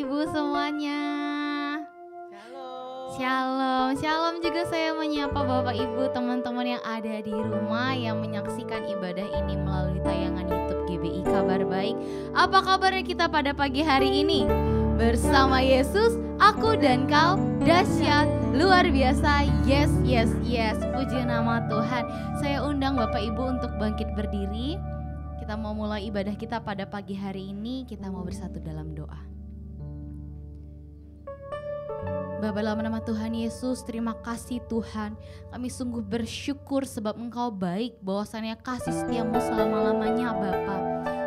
Ibu semuanya. Shalom. Shalom, shalom juga saya menyapa Bapak Ibu, teman-teman yang ada di rumah yang menyaksikan ibadah ini melalui tayangan YouTube GBI Kabar Baik. Apa kabarnya kita pada pagi hari ini? Bersama Yesus, aku dan kau dahsyat, luar biasa, yes, yes, yes. Puji nama Tuhan. Saya undang Bapak Ibu untuk bangkit berdiri. Kita mau mulai ibadah kita pada pagi hari ini, kita mau bersatu dalam doa. Bapa dalam nama Tuhan Yesus, terima kasih Tuhan. Kami sungguh bersyukur sebab Engkau baik, bahwasannya kasih setiamu selama-lamanya Bapa.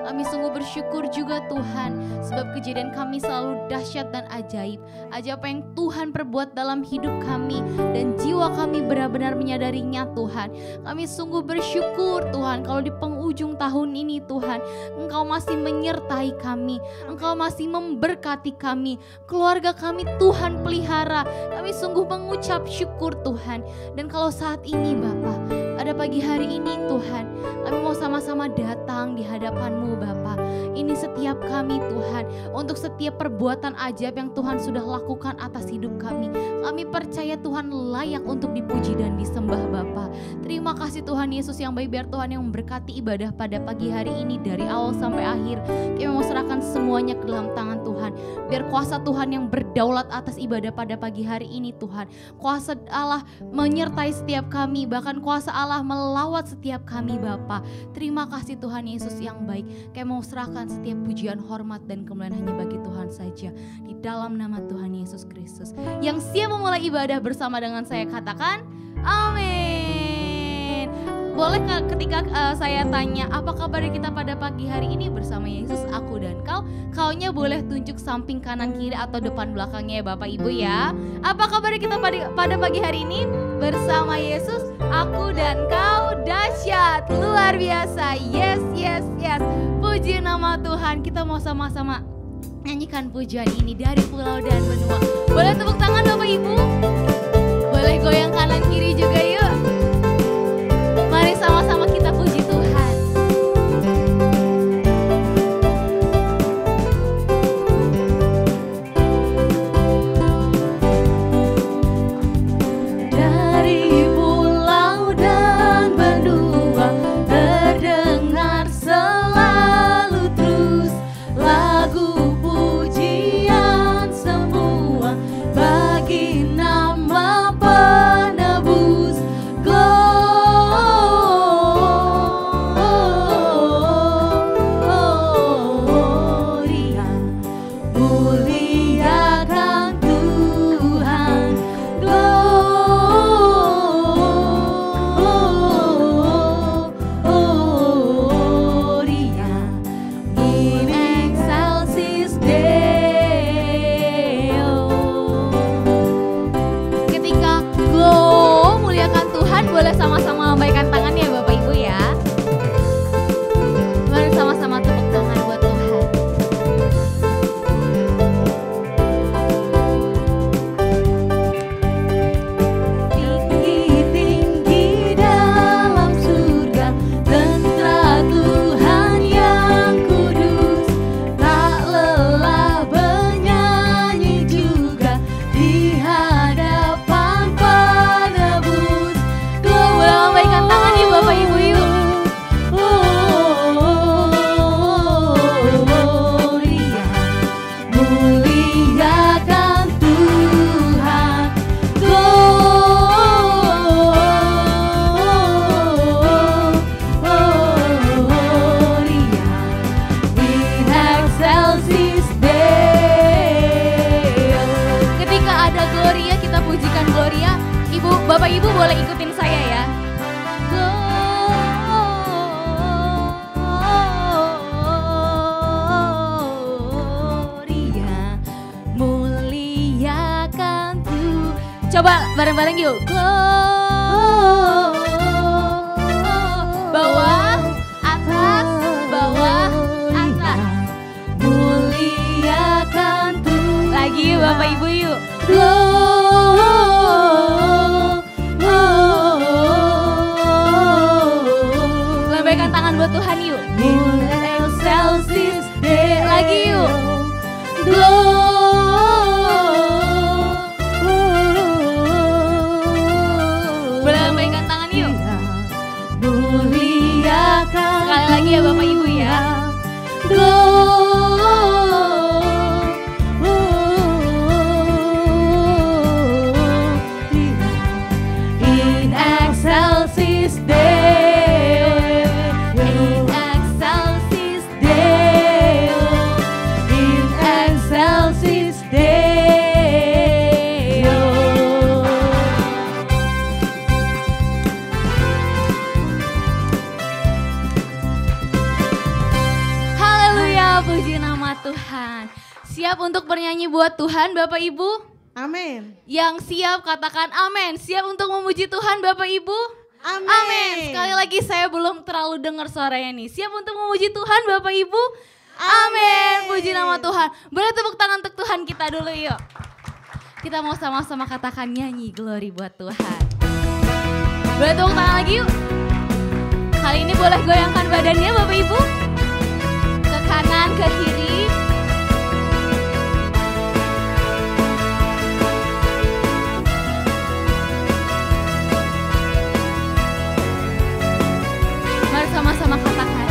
Kami sungguh bersyukur juga Tuhan, sebab kejadian kami selalu dahsyat dan ajaib. Ajaib apa yang Tuhan perbuat dalam hidup kami, dan jiwa kami benar-benar menyadarinya Tuhan. Kami sungguh bersyukur Tuhan, kalau di penghujung tahun ini Tuhan, Engkau masih menyertai kami, Engkau masih memberkati kami, keluarga kami Tuhan pelihara. Kami sungguh mengucap syukur Tuhan. Dan kalau saat ini Bapa, pada pagi hari ini Tuhan, kami mau sama-sama datang di hadapan-Mu Bapa. Ini setiap kami Tuhan, untuk setiap perbuatan ajaib yang Tuhan sudah lakukan atas hidup kami. Kami percaya Tuhan layak untuk dipuji dan disembah Bapa. Terima kasih Tuhan Yesus yang baik, biar Tuhan yang memberkati ibadah pada pagi hari ini dari awal sampai akhir. Kami mau serahkan semuanya ke dalam tangan Tuhan. Biar kuasa Tuhan yang berdaulat atas ibadah pada pagi hari ini Tuhan. Kuasa Allah menyertai setiap kami, bahkan kuasa Allah melawat setiap kami Bapa. Terima kasih Tuhan Yesus yang baik. Kami mau serahkan setiap pujian, hormat dan kemuliaan hanya bagi Tuhan saja. Di dalam nama Tuhan Yesus Kristus. Yang siap memulai ibadah bersama dengan saya, katakan amin. Boleh ketika saya tanya apa kabar kita pada pagi hari ini bersama Yesus, aku dan kau. Kaunya boleh tunjuk samping kanan kiri atau depan belakangnya ya Bapak Ibu ya. Apa kabar kita pada pagi hari ini bersama Yesus, aku dan kau dahsyat, luar biasa, yes, yes, yes. Puji nama Tuhan. Kita mau sama-sama nyanyikan pujian ini dari pulau dan benua. Boleh tepuk tangan Bapak Ibu? Boleh goyang kanan kiri juga yuk. Mari sama-sama kita puji Tuhan. Dari pulau dan benua terdengar selalu terus lagu pujian semua bagi nama penebus. Gloria, muliakan Tuhan. Gloria in excelsis Deo. Ketika muliakan Tuhan, boleh sama-sama lambaikan tangan ya Bapak Ibu ya. Mari sama-sama tepuk tangan buat Tuhan. Tinggi-tinggi dalam surga, tentara Tuhan yang kudus, tak lelah bernyanyi juga di hadapan penebus. Boleh lambaikan tangan ya Bapak Ibu yuk. Gloria, muliakan Tuhan. Gloria in excelsis Deo. Ketika ada Gloria, kita pujikan Gloria. Ibu, Bapak Ibu boleh ikutin saya ya. Gloria, muliakan Tuhan. Coba bareng-bareng yuk. Bawah, atas, bawah, atas. Muliakan Tuhan. Lagi yuk Bapak Ibu yuk. Lambaikan tangan buat Tuhan yuk. In excelsis Deo. Lagi yuk. Gloria. nyanyi buat Tuhan Bapak Ibu? Amin. Yang siap katakan amin. Siap untuk memuji Tuhan Bapak Ibu? Amin. Amin. Sekali lagi saya belum terlalu dengar suaranya nih. Siap untuk memuji Tuhan Bapak Ibu? Amin. Puji nama Tuhan. Boleh tepuk tangan untuk Tuhan kita dulu yuk. Kita mau sama-sama katakan nyanyi glory buat Tuhan. Boleh tepuk tangan lagi yuk. Kali ini boleh goyangkan badannya Bapak Ibu. Ke kanan, ke kiri. Mari sama-sama katakan.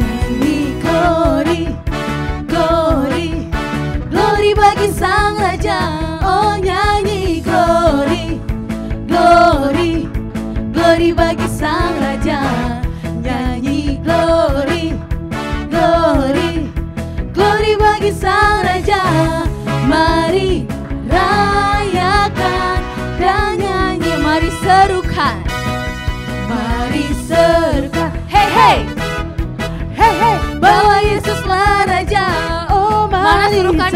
Nyanyi glory, glory, glory bagi Sang Raja. Oh nyanyi glory, glory, glory bagi Sang Raja. Nyanyi glory, glory, glory bagi Sang Raja. Mari rayakan dan nyanyi, mari serukan. Mari serukan, hey hey, hey hey, bahwa Yesuslah Raja. Oh mari serukan,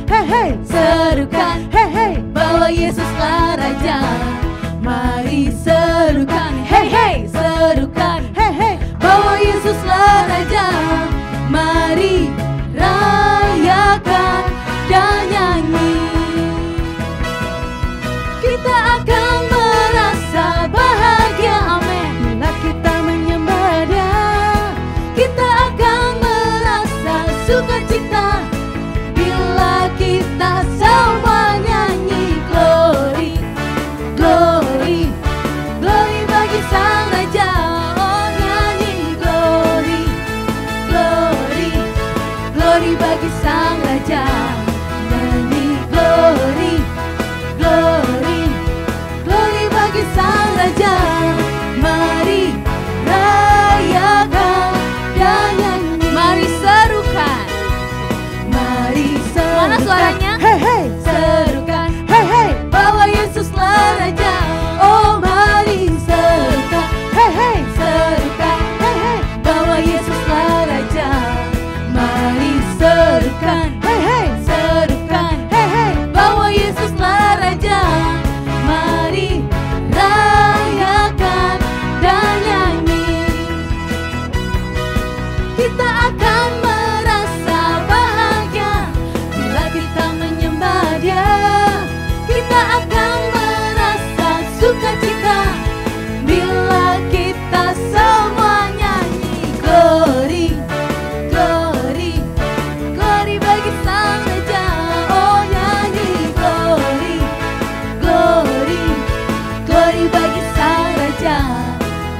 hey hey, serukan, hey hey, bahwa Yesuslah Raja. Mari serukan, hey hey, serukan, hey hey, bahwa Yesuslah Raja. Mari rayakan dan nyanyi. Kita akan merasa bahagia, amin, bila kita menyembah Dia. Kita akan merasa sukacita bila kita semua nyanyi glory, glory, glory bagi Sang Raja. Oh nyanyi glory, glory, glory bagi Sang Raja. Nyanyi glory, glory, glory bagi Sang Raja. Mari rayakan dan nyanyi. Mari serukan, mari serukan. Mana suaranya? Hey hey, serukan, hey hey, bahwa Yesuslah Raja. Oh mari serukan, hey hey, serukan, hey hey, bahwa Yesuslah Raja. Mari serukan, hey hey, serukan, hey hey, bahwa Yesuslah Raja. Mari rayakan dan nyanyi. Kita akan merasa bahagia bila kita menyembah Dia. Kita akan merasa sukacita bila kita semua nyanyi glory, glory, glory bagi Sang Raja. Oh nyanyi glory, glory, glory bagi Sang Raja.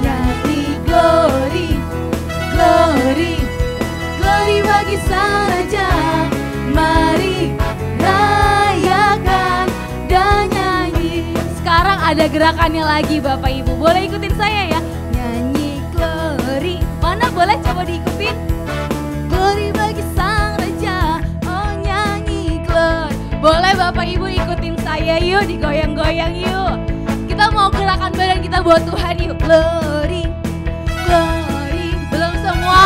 Nyanyi glory, glory, glory bagi Sang Raja. Mari rayakan dan nyanyi. Sekarang ada gerakannya lagi Bapak Ibu. Boleh ikutin saya ya. Nyanyi glory, Mana boleh coba diikutin? glory bagi Sang Raja. Oh nyanyi glory. Boleh Bapak Ibu ikutin saya yuk, digoyang-goyang yuk. Kita mau gerakan badan kita buat Tuhan yuk. Glory, glory, Belum semua.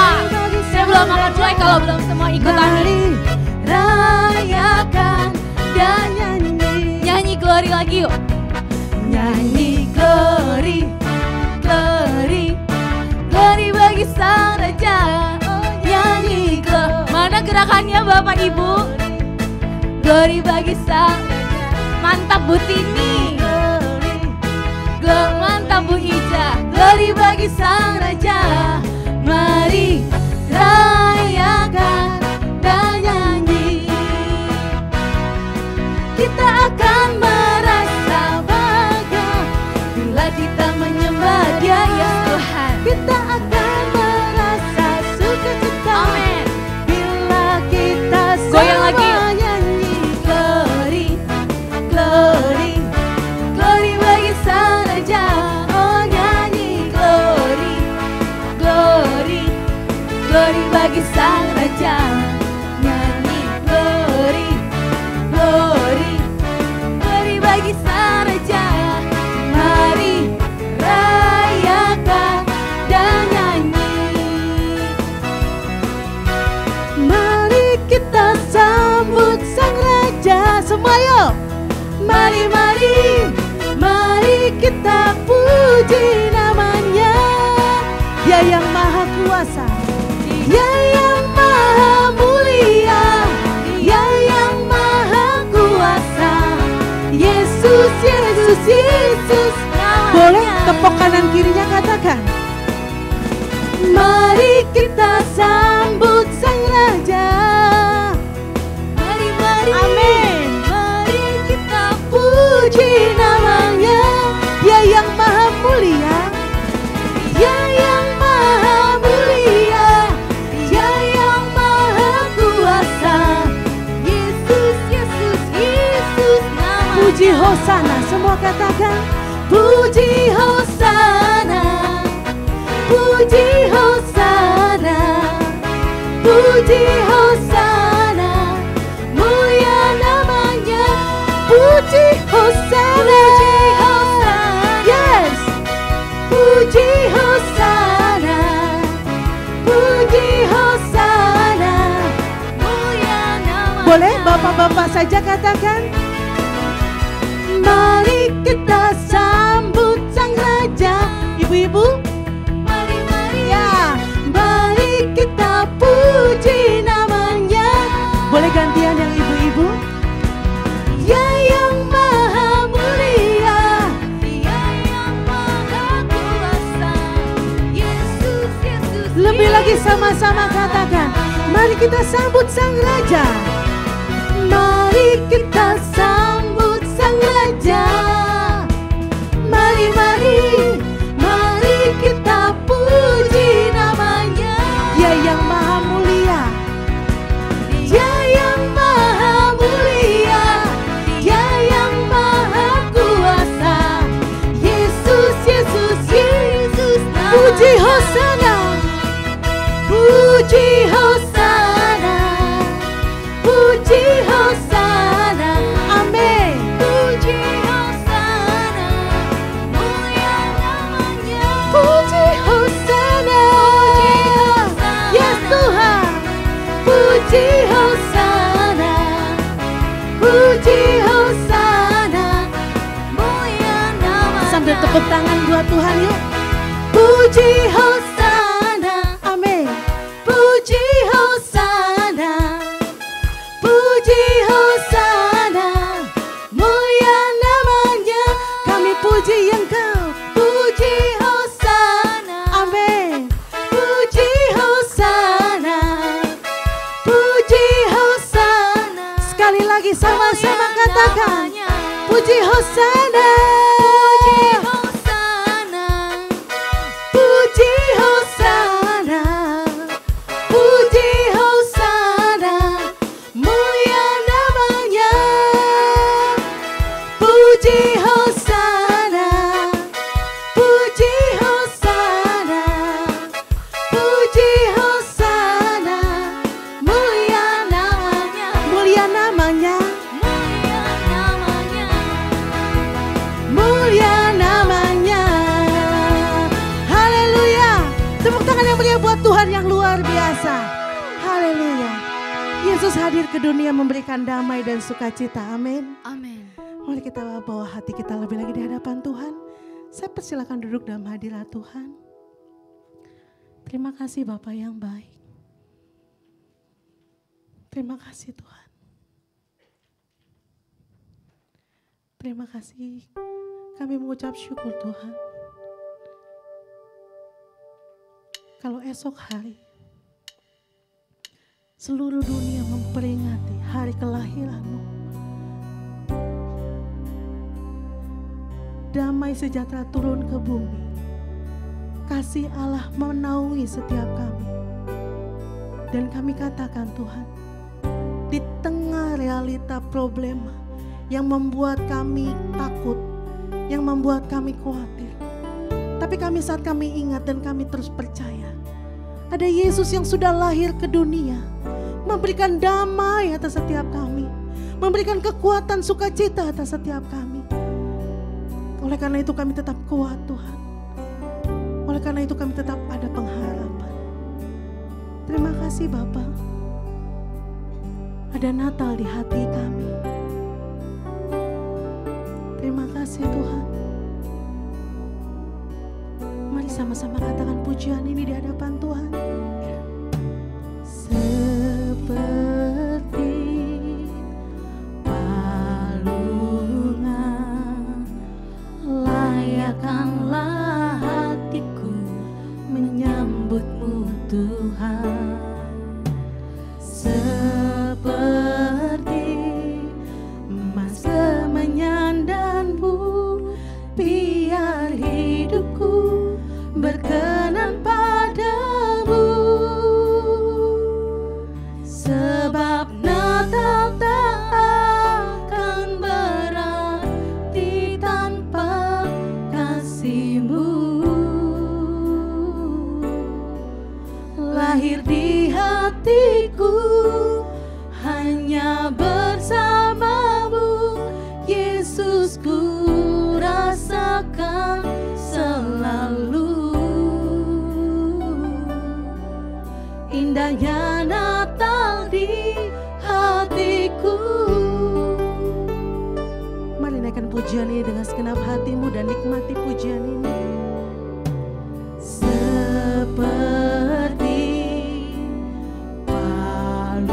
Saya belum akan mulai kalau belum semua ikutan nih. mari rayakan dan nyanyi. Nyanyi glory lagi yuk. Nyanyi glory, glory, glory bagi Sang Raja. Oh nyanyi glory. Mana gerakannya Bapak Ibu? Glory bagi Sang Raja. Mantap Bu Tini. Glory, Mantap Bu Ija. glory bagi Sang Raja. Mari rayakan dan nyanyi. Kita akan merasa bahagia bila kita menyembah Dia. Ya Tuhan. Kita akan merasa sukacita. Amin. Bila kita Goyang lagi yuk. semua nyanyi glory, glory, glory bagi Sang Raja. Oh nyanyi glory, glory, glory bagi Sang Raja. Mari, mari, mari kita puji namanya. Dia yang maha kuasa, Dia yang maha mulia, Dia yang maha kuasa. Yesus, Yesus, Yesus. Boleh tepuk kanan kirinya, katakan. Mari kita sambut Sang Raja. Mari, mari, amin. Mari kita puji namanya. Dia yang maha mulia, Dia yang maha mulia, Dia yang maha kuasa. Yesus, Yesus, Yesus namanya. Puji Hosana, semua katakan. Puji Hosana, puji Hosana, puji Hosana, mulia namanya. Puji Hosana, puji Hosana, yes. Puji Hosana, puji Hosana, mulia namanya. Boleh bapak-bapak saja katakan. Mari kita sambut Sang Raja. Ibu-ibu, mari, mari, ya. Mari kita puji namanya. Boleh gantian yang ibu-ibu. Dia yang maha mulia, Dia yang maha kuasa. Yesus, Yesus. Lebih lagi sama-sama katakan. Mari kita sambut Sang Raja. Mari kita sambut Sang Raja. Mari, mari, mari kita puji namanya. Dia yang maha mulia, Dia yang maha mulia, Dia yang maha kuasa. Yesus, Yesus, Yesus. Puji Hosana, puji Hosana, puji Hosana, amin. Puji Hosana, mulia namanya. Puji Hosana, puji Hosana, yes Tuhan. Puji Hosana, puji Hosana, mulia namanya. Sambil tepuk tangan buat Tuhan yuk. Puji Hosana, amin. Puji Hosana, puji Hosana, mulia namanya. Kami puji Engkau. Puji Hosana, amin. Puji Hosana, puji Hosana. Sekali lagi sama-sama katakan. Puji Hosana, puji Hosana, puji Hosana, puji Hosana, mulia namanya. Puji Hosana, puji Hosana, puji Hosana, mulia namanya. Mulia namanya, mulia namanya, mulia namanya. Haleluya. Tepuk tangan yang mulia buat Tuhan yang luar biasa. Haleluya. Yesus hadir ke dunia memberikan damai dan sukacita. Amin. Amin. Mari kita bawa hati kita lebih lagi di hadapan Tuhan. Saya persilakan duduk dalam hadirat Tuhan. Terima kasih Bapa yang baik. Terima kasih Tuhan. Terima kasih. Kami mengucap syukur Tuhan. Kalau esok hari seluruh dunia memperingati hari kelahiran-Mu, damai sejahtera turun ke bumi. Kasih Allah menaungi setiap kami. Dan kami katakan Tuhan, di tengah realita problema yang membuat kami takut, yang membuat kami khawatir, tapi saat kami ingat dan kami terus percaya, ada Yesus yang sudah lahir ke dunia, memberikan damai atas setiap kami, memberikan kekuatan sukacita atas setiap kami. Oleh karena itu kami tetap kuat Tuhan. Oleh karena itu kami tetap ada pengharapan. Terima kasih Bapa. Ada Natal di hati kami. kasih Tuhan. Mari sama-sama katakan pujian ini di hadapan Tuhan. Seperti palungan layakkanlah hatiku menyambutmu Tuhan. Seperti emas kemenyandanmu, biar hidupku berkenan padamu. Sebab Natal tak akan berarti tanpa kasih-Mu. Lahir di hatiku hanya bersamamu, Yesus, ku rasakan selalu. Indahnya Natal di hatiku. Mari naikkan pujian ini dengan segenap hatimu dan nikmati pujian ini. Seperti palungan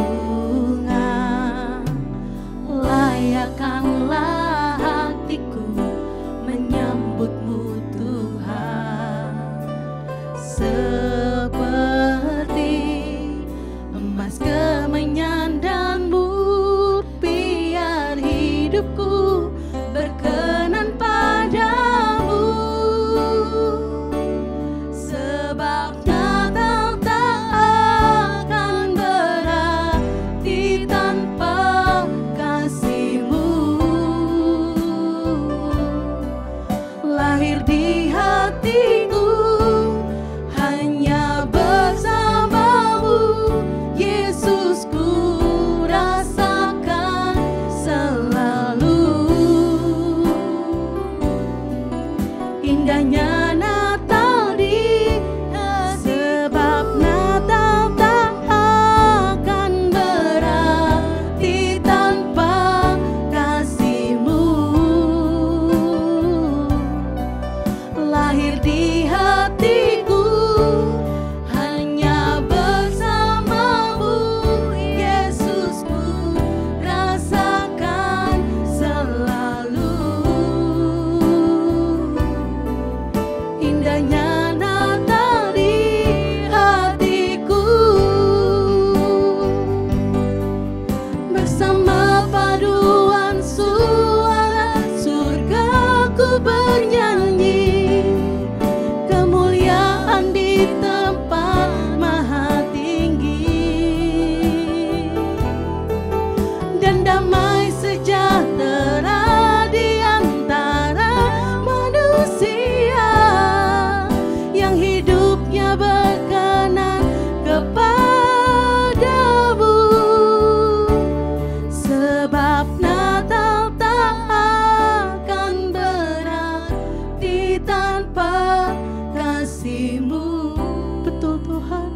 layakkanlah hatiku menyambutmu Tuhan. Seperti emas kemenyandanmu, biar hidupku berkenan padamu. Sebab Natal tak akan berarti tanpa kasih-Mu. Lahir di hatiku hanya bersamamu, Yesus, ku rasakan selalu. Indahnya Natal di sebab Natal tak akan berarti tanpa kasih-Mu. Lahir di hatiku hanya bersamamu, Yesus, ku rasakan selalu. Indahnya Natal di hatiku. Bersama paduan suara surga ku bernyanyi, kemuliaan di tempat maha tinggi, dan damai sejahtera di antara manusia yang hidupnya berkenan kepadamu. Sebab Natal tak akan berarti tanpa kasih-Mu. Betul Tuhan.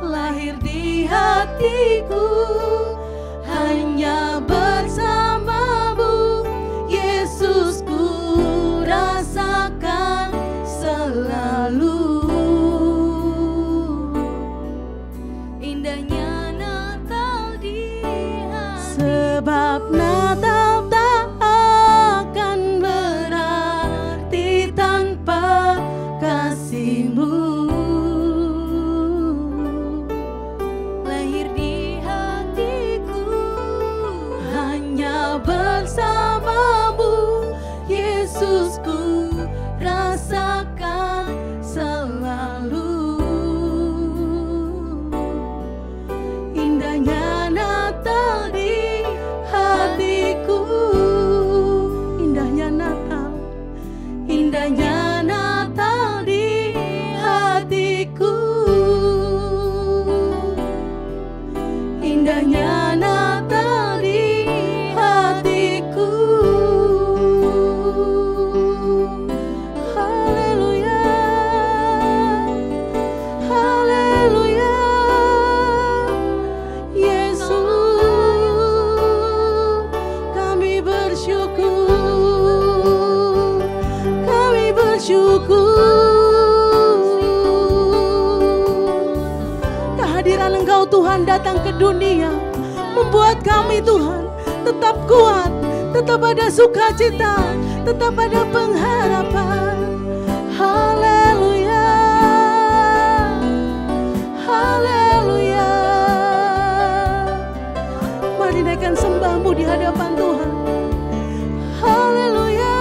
Lahir di hatiku hanya bersamamu, Yesus, ku rasakan selalu. Indahnya Natal di hatiku. Sebab Natal tak akan berarti tanpa kasih-Mu. Lahir di hatiku hanya bersamamu, Yesus, ku rasakan selalu. Indahnya Natal di hatiku. Indahnya Natal, indahnya Natal di hatiku. Indahnya Natal di hatiku. Tuhan datang ke dunia, membuat kami Tuhan tetap kuat, tetap ada sukacita, tetap ada pengharapan. Haleluya, haleluya. Mari naikkan sembahmu di hadapan Tuhan. Haleluya.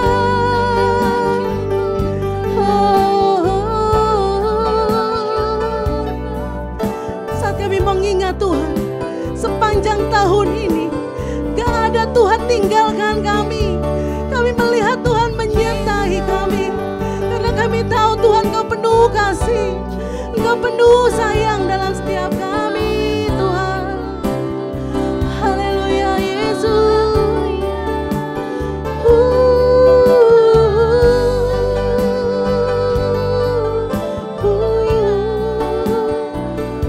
Saat kami mengingat Tuhan, sepanjang tahun ini gak ada Tuhan tinggalkan kami. Kami melihat Tuhan menyertai kami, karena kami tahu Tuhan Kau penuh kasih, Kau penuh sayang dalam setiap kami Tuhan. Haleluya Yesus.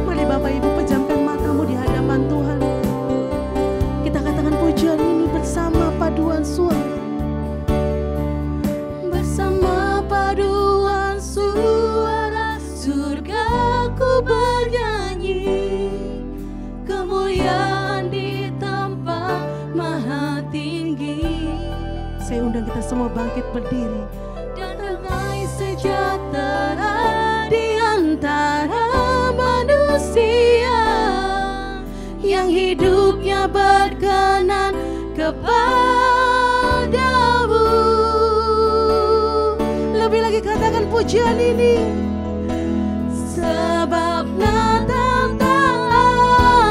Mari Bapak Ibu pejamkan matamu di hadapan Tuhan. Kita katakan pujian ini bersama paduan suara. Bersama paduan suara surgaku bernyanyi, kemuliaan di tempat maha tinggi. Saya undang kita semua bangkit berdiri. Dan damai sejahtera di antara manusia yang hidupnya berkenan kepadamu. Lebih lagi katakan pujian ini. Sebab Natal tak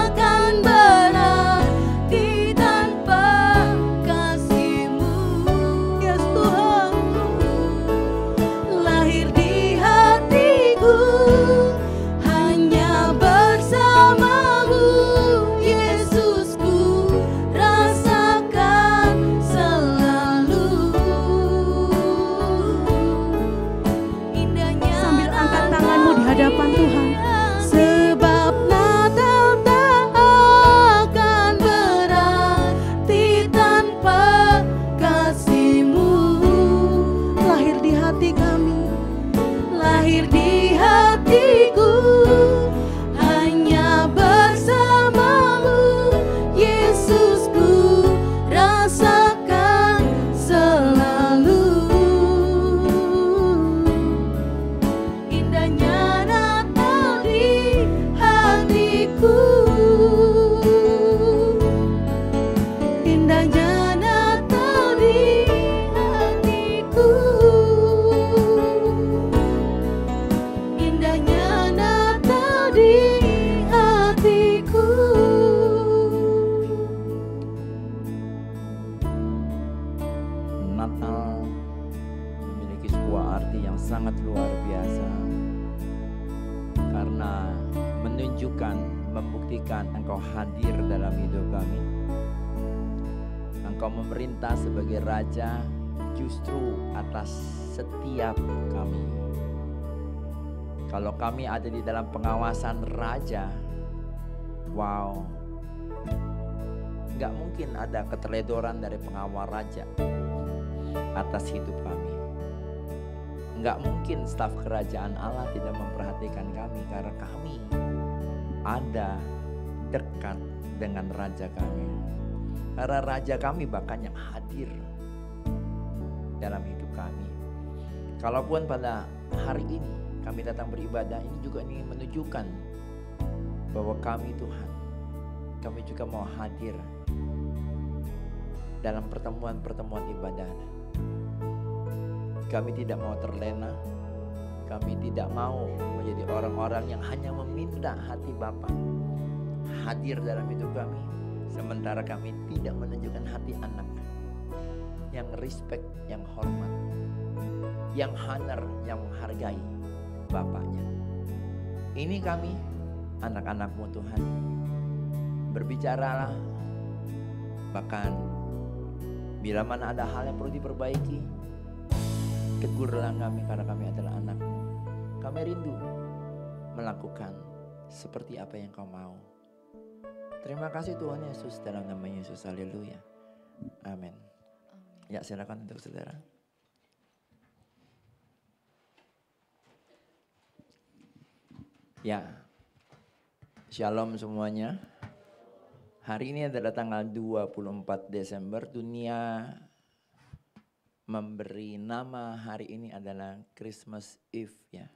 akan berarti tanpa kasih-Mu. Yes Tuhan, lahir di hatiku hanya bersama-Mu. Yesusku rasakan selalu indahnya. Sambil angkat tanganmu di hadapan Tuhan. Sebab Natal tak akan berarti tanpa kasih-Mu. Lahir di hati kami, lahir di hatiku hanya bersama-Mu. Yesusku rasakan selalu indahnya Natal di hatiku. Indahnya Natal di hatiku. Indahnya Natal di hatiku. Natal memiliki sebuah arti yang sangat luar biasa karena menunjukkan, membuktikan Engkau hadir dalam hidup kami. Engkau memerintah sebagai Raja justru atas setiap kami. Kalau kami ada di dalam pengawasan Raja, wow, gak mungkin ada keteledoran dari pengawal Raja atas hidup kami. Enggak mungkin staf kerajaan Allah tidak memperhatikan kami, karena kami ada dekat dengan Raja kami. Karena Raja kami bahkan yang hadir dalam hidup kami. Kalaupun pada hari ini kami datang beribadah, ini juga ingin menunjukkan bahwa kami Tuhan, kami juga mau hadir dalam pertemuan-pertemuan ibadah. Kami tidak mau terlena, kami tidak mau menjadi orang-orang yang hanya meminta hati Bapa hadir dalam hidup kami, sementara kami tidak menunjukkan hati anak yang respect, yang hormat, yang honor, yang menghargai Bapaknya. Ini kami, anak-anak-Mu Tuhan, berbicaralah, bahkan bila mana ada hal yang perlu diperbaiki, tegurlah kami karena kami adalah anak-Mu. Kami rindu melakukan seperti apa yang Kau mau. Terima kasih Tuhan Yesus, dalam nama Yesus, haleluya. Amin. Ya, silakan untuk saudara. Ya, Shalom semuanya. Hari ini adalah tanggal 24 Desember. Dunia memberi nama hari ini adalah Christmas Eve ya.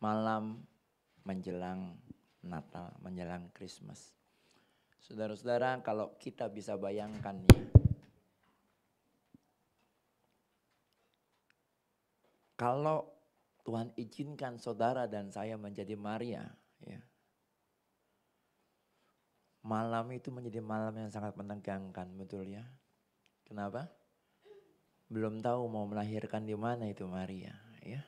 Malam menjelang Natal, menjelang Christmas. Saudara-saudara, kalau kita bisa bayangkan ya. Kalau Tuhan izinkan saudara dan saya menjadi Maria ya. Malam itu menjadi malam yang sangat menegangkan, betul ya. Kenapa? Belum tahu mau melahirkan di mana itu Maria ya.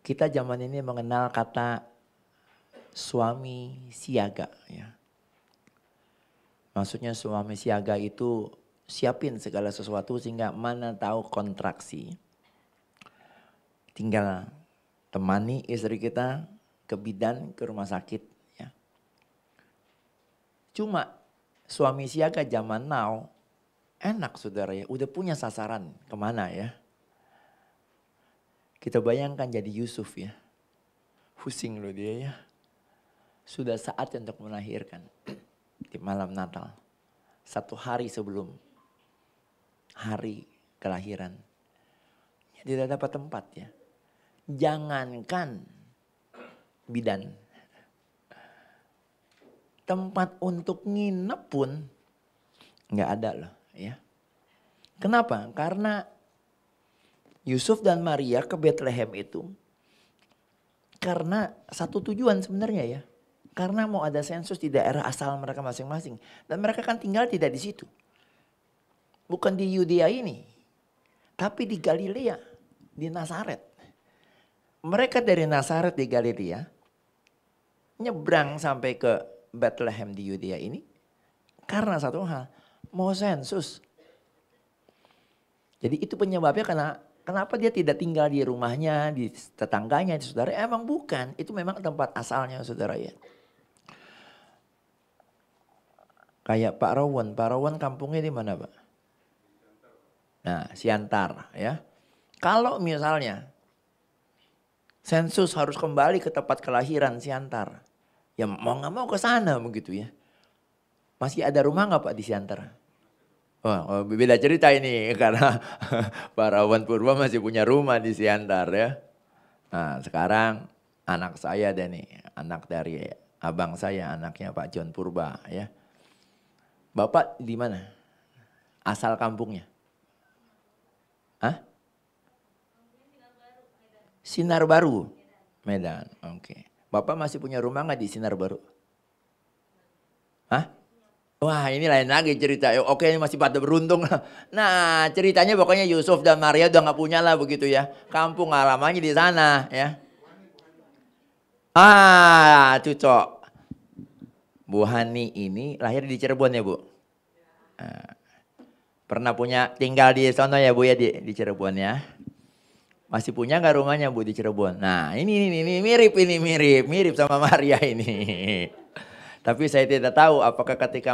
Kita zaman ini mengenal kata suami siaga ya. Maksudnya suami siaga itu siapin segala sesuatu sehingga mana tahu kontraksi. Tinggal temani istri kita ke bidan, ke rumah sakit. Cuma suami siaga zaman now enak saudara ya, udah punya sasaran kemana ya. Kita bayangkan jadi Yusuf ya, pusing loh dia ya. Sudah saatnya untuk melahirkan di malam Natal. 1 hari sebelum hari kelahiran. Tidak dapat tempat ya. Jangankan bidan. Tempat untuk nginep pun nggak ada loh ya. Kenapa? Karena Yusuf dan Maria ke Bethlehem itu karena satu tujuan sebenarnya ya. Karena mau ada sensus di daerah asal mereka masing-masing. Dan mereka kan tinggal tidak di situ. Bukan di Yudea ini. Tapi di Galilea, di Nazaret. Mereka dari Nazaret di Galilea nyebrang sampai ke Bethlehem di Yudea ini karena satu hal, mau sensus. Jadi itu penyebabnya karena kenapa dia tidak tinggal di rumahnya, di tetangganya, di saudara. Emang bukan, itu memang tempat asalnya saudara ya. Kayak Pak Rawon kampungnya di mana Pak? Nah Siantar ya. Kalau misalnya sensus harus kembali ke tempat kelahiran Siantar. Ya mau gak mau ke sana begitu ya. Masih ada rumah gak Pak di Siantar? Oh, beda cerita ini karena Pak Rawan Purba masih punya rumah di Siantar ya. Nah sekarang anak saya dan nih, anak dari abang saya, anaknya Pak John Purba ya. Bapak di mana? Asal kampungnya? Hah? Sinar Baru, Medan. Oke. Bapak masih punya rumah gak di Sinar Baru? Hah? Wah ini lain lagi cerita. Oke ini masih pada beruntung. Nah ceritanya pokoknya Yusuf dan Maria udah gak punya lah begitu ya. Kampung halamannya di sana ya. Cocok. Bu Hani ini lahir di Cirebon ya Bu? Pernah punya tinggal di sana ya Bu ya di Cirebon ya? Masih punya gak rumahnya Bu di Cirebon? Nah ini mirip sama Maria ini. Tapi saya tidak tahu apakah ketika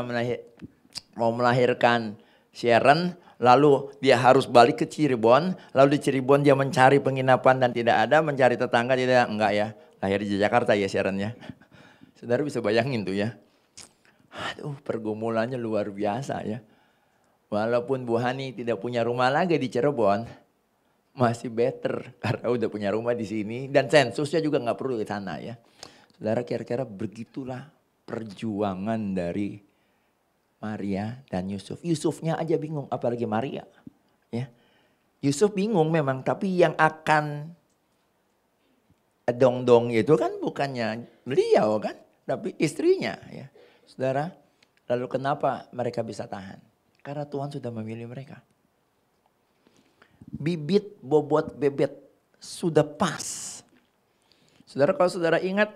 mau melahirkan Sharon, lalu dia harus balik ke Cirebon, lalu di Cirebon dia mencari penginapan dan tidak ada, mencari tetangga tidak, enggak ya. Lahir di Jakarta ya Sharon ya. Saudara bisa bayangin tuh ya. Aduh pergumulannya luar biasa ya. Walaupun Bu Hani tidak punya rumah lagi di Cirebon, masih better karena udah punya rumah di sini dan sensusnya juga nggak perlu di sana ya. Saudara kira-kira begitulah perjuangan dari Maria dan Yusuf. Yusufnya aja bingung apalagi Maria ya. Yusuf bingung memang tapi yang akan dong-dong itu kan bukannya beliau kan tapi istrinya ya. Saudara, lalu kenapa mereka bisa tahan? Karena Tuhan sudah memilih mereka. Bibit bobot bebet sudah pas. Saudara kalau saudara ingat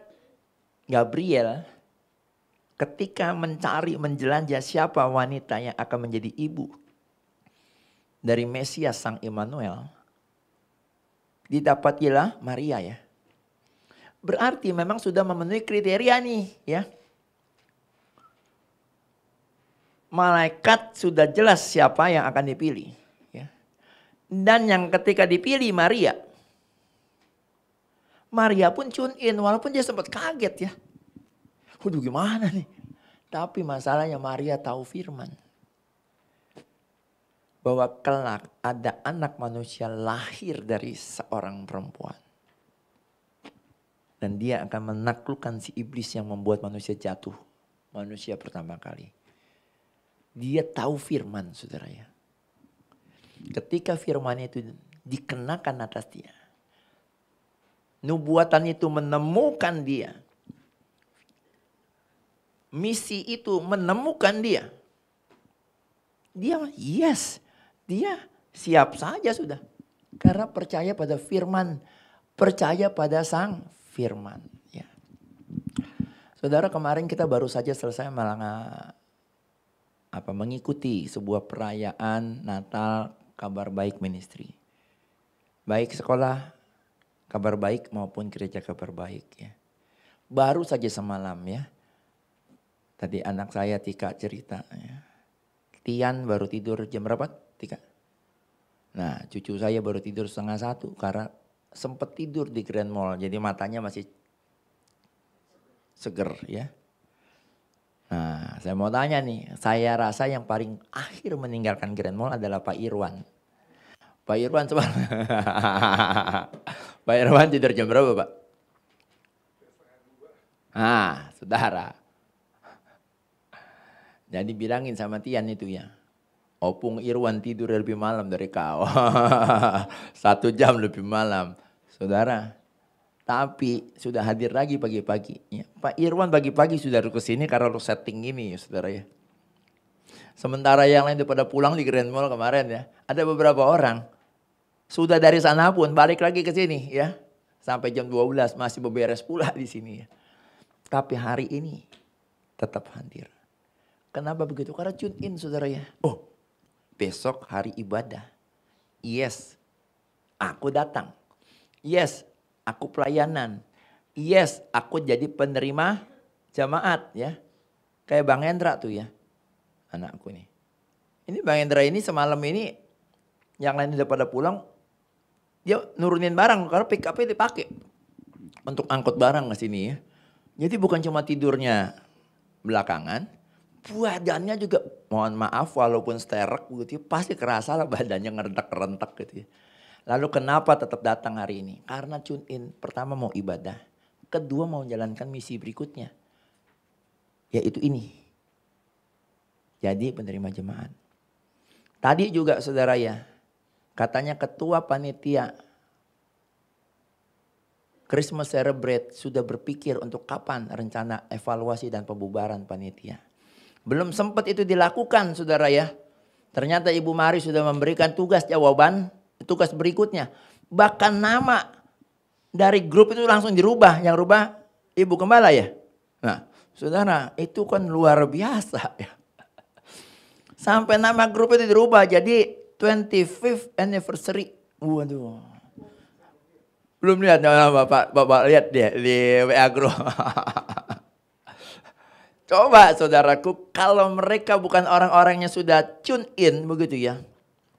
Gabriel ketika mencari menjelajah siapa wanita yang akan menjadi ibu dari Mesias Sang Immanuel, didapatilah Maria ya. Berarti memang sudah memenuhi kriteria nih ya. Malaikat sudah jelas siapa yang akan dipilih. Dan yang ketika dipilih Maria, Maria pun tune in walaupun dia sempat kaget ya. Waduh gimana nih. Tapi masalahnya Maria tahu firman. Bahwa kelak ada anak manusia lahir dari seorang perempuan. Dan dia akan menaklukkan si iblis yang membuat manusia jatuh. Manusia pertama kali. Dia tahu firman saudara ya. Ketika firman itu dikenakan atas dia. Nubuatan itu menemukan dia. Misi itu menemukan dia. Dia yes. Dia siap saja sudah. Karena percaya pada firman. Percaya pada sang firman. Ya. Saudara kemarin kita baru saja selesai mengikuti sebuah perayaan Natal Kabar Baik Ministry. Baik sekolah Kabar Baik maupun gereja Kabar Baik ya. Baru saja semalam ya. Tadi anak saya Tika cerita ya. Tian baru tidur jam berapa Tika? Nah cucu saya baru tidur 12:30 karena sempat tidur di Grand Mall. Jadi matanya masih seger ya. Nah saya mau tanya nih. Saya rasa yang paling akhir meninggalkan Grand Mall adalah Pak Irwan. Pak Irwan coba. Pak Irwan tidur jam berapa Pak? Ah saudara. Jadi bilangin sama Tian itu ya. Opung Irwan tidur lebih malam dari kau. 1 jam lebih malam. Saudara. Tapi sudah hadir lagi pagi-pagi. Ya. Pak Irwan pagi-pagi sudah ke sini karena lu setting ini ya saudara ya. Sementara yang lain pada pulang di Grand Mall kemarin ya. Ada beberapa orang. Sudah dari sana pun balik lagi ke sini ya. Sampai jam 12 masih beberes pula di sini ya. Tapi hari ini tetap hadir. Kenapa begitu? Karena tune in saudara ya. Oh besok hari ibadah. Yes aku datang. Yes aku pelayanan. Yes aku jadi penerima jamaat ya. Kayak Bang Hendra tuh ya. Anakku nih. Ini Bang Hendra ini semalam ini. Yang lain udah pada pulang. Dia nurunin barang karena pick up-nya dipakai untuk angkut barang ke sini ya. Jadi bukan cuma tidurnya belakangan, badannya juga mohon maaf walaupun sterek begitu pasti kerasa lah badannya ngerentak-rentak gitu ya. Lalu kenapa tetap datang hari ini? Karena tune in. Pertama mau ibadah, kedua mau menjalankan misi berikutnya. Yaitu ini. Jadi penerima jemaat. Tadi juga saudara ya. Katanya ketua panitia Christmas Celebrate sudah berpikir untuk kapan rencana evaluasi dan pembubaran panitia. Belum sempat itu dilakukan saudara ya. Ternyata Ibu Mari sudah memberikan tugas jawaban, tugas berikutnya. Bahkan nama dari grup itu langsung dirubah. Yang rubah Ibu Gembala ya. Nah saudara itu kan luar biasa ya. Sampai nama grup itu dirubah jadi 25th anniversary. Waduh. Belum lihat Bapak lihat deh di WA Group. Coba saudaraku, kalau mereka bukan orang-orangnya sudah tune in begitu ya.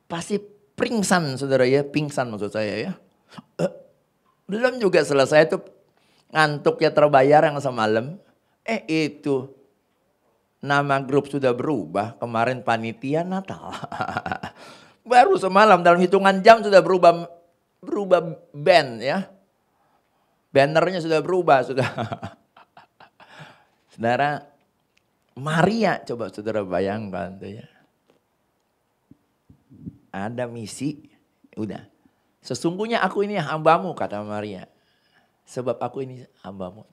Pasti pingsan saudara ya, pingsan maksud saya ya. Belum juga selesai itu ngantuk ya terbayar yang semalam. Itu nama grup sudah berubah, kemarin panitia Natal. Baru semalam dalam hitungan jam sudah berubah band ya. Bannernya sudah berubah sudah. Saudara, Maria coba saudara bayangkan tuh ya. Ada misi, udah. Sesungguhnya aku ini hambamu kata Maria. Sebab aku ini hambamu.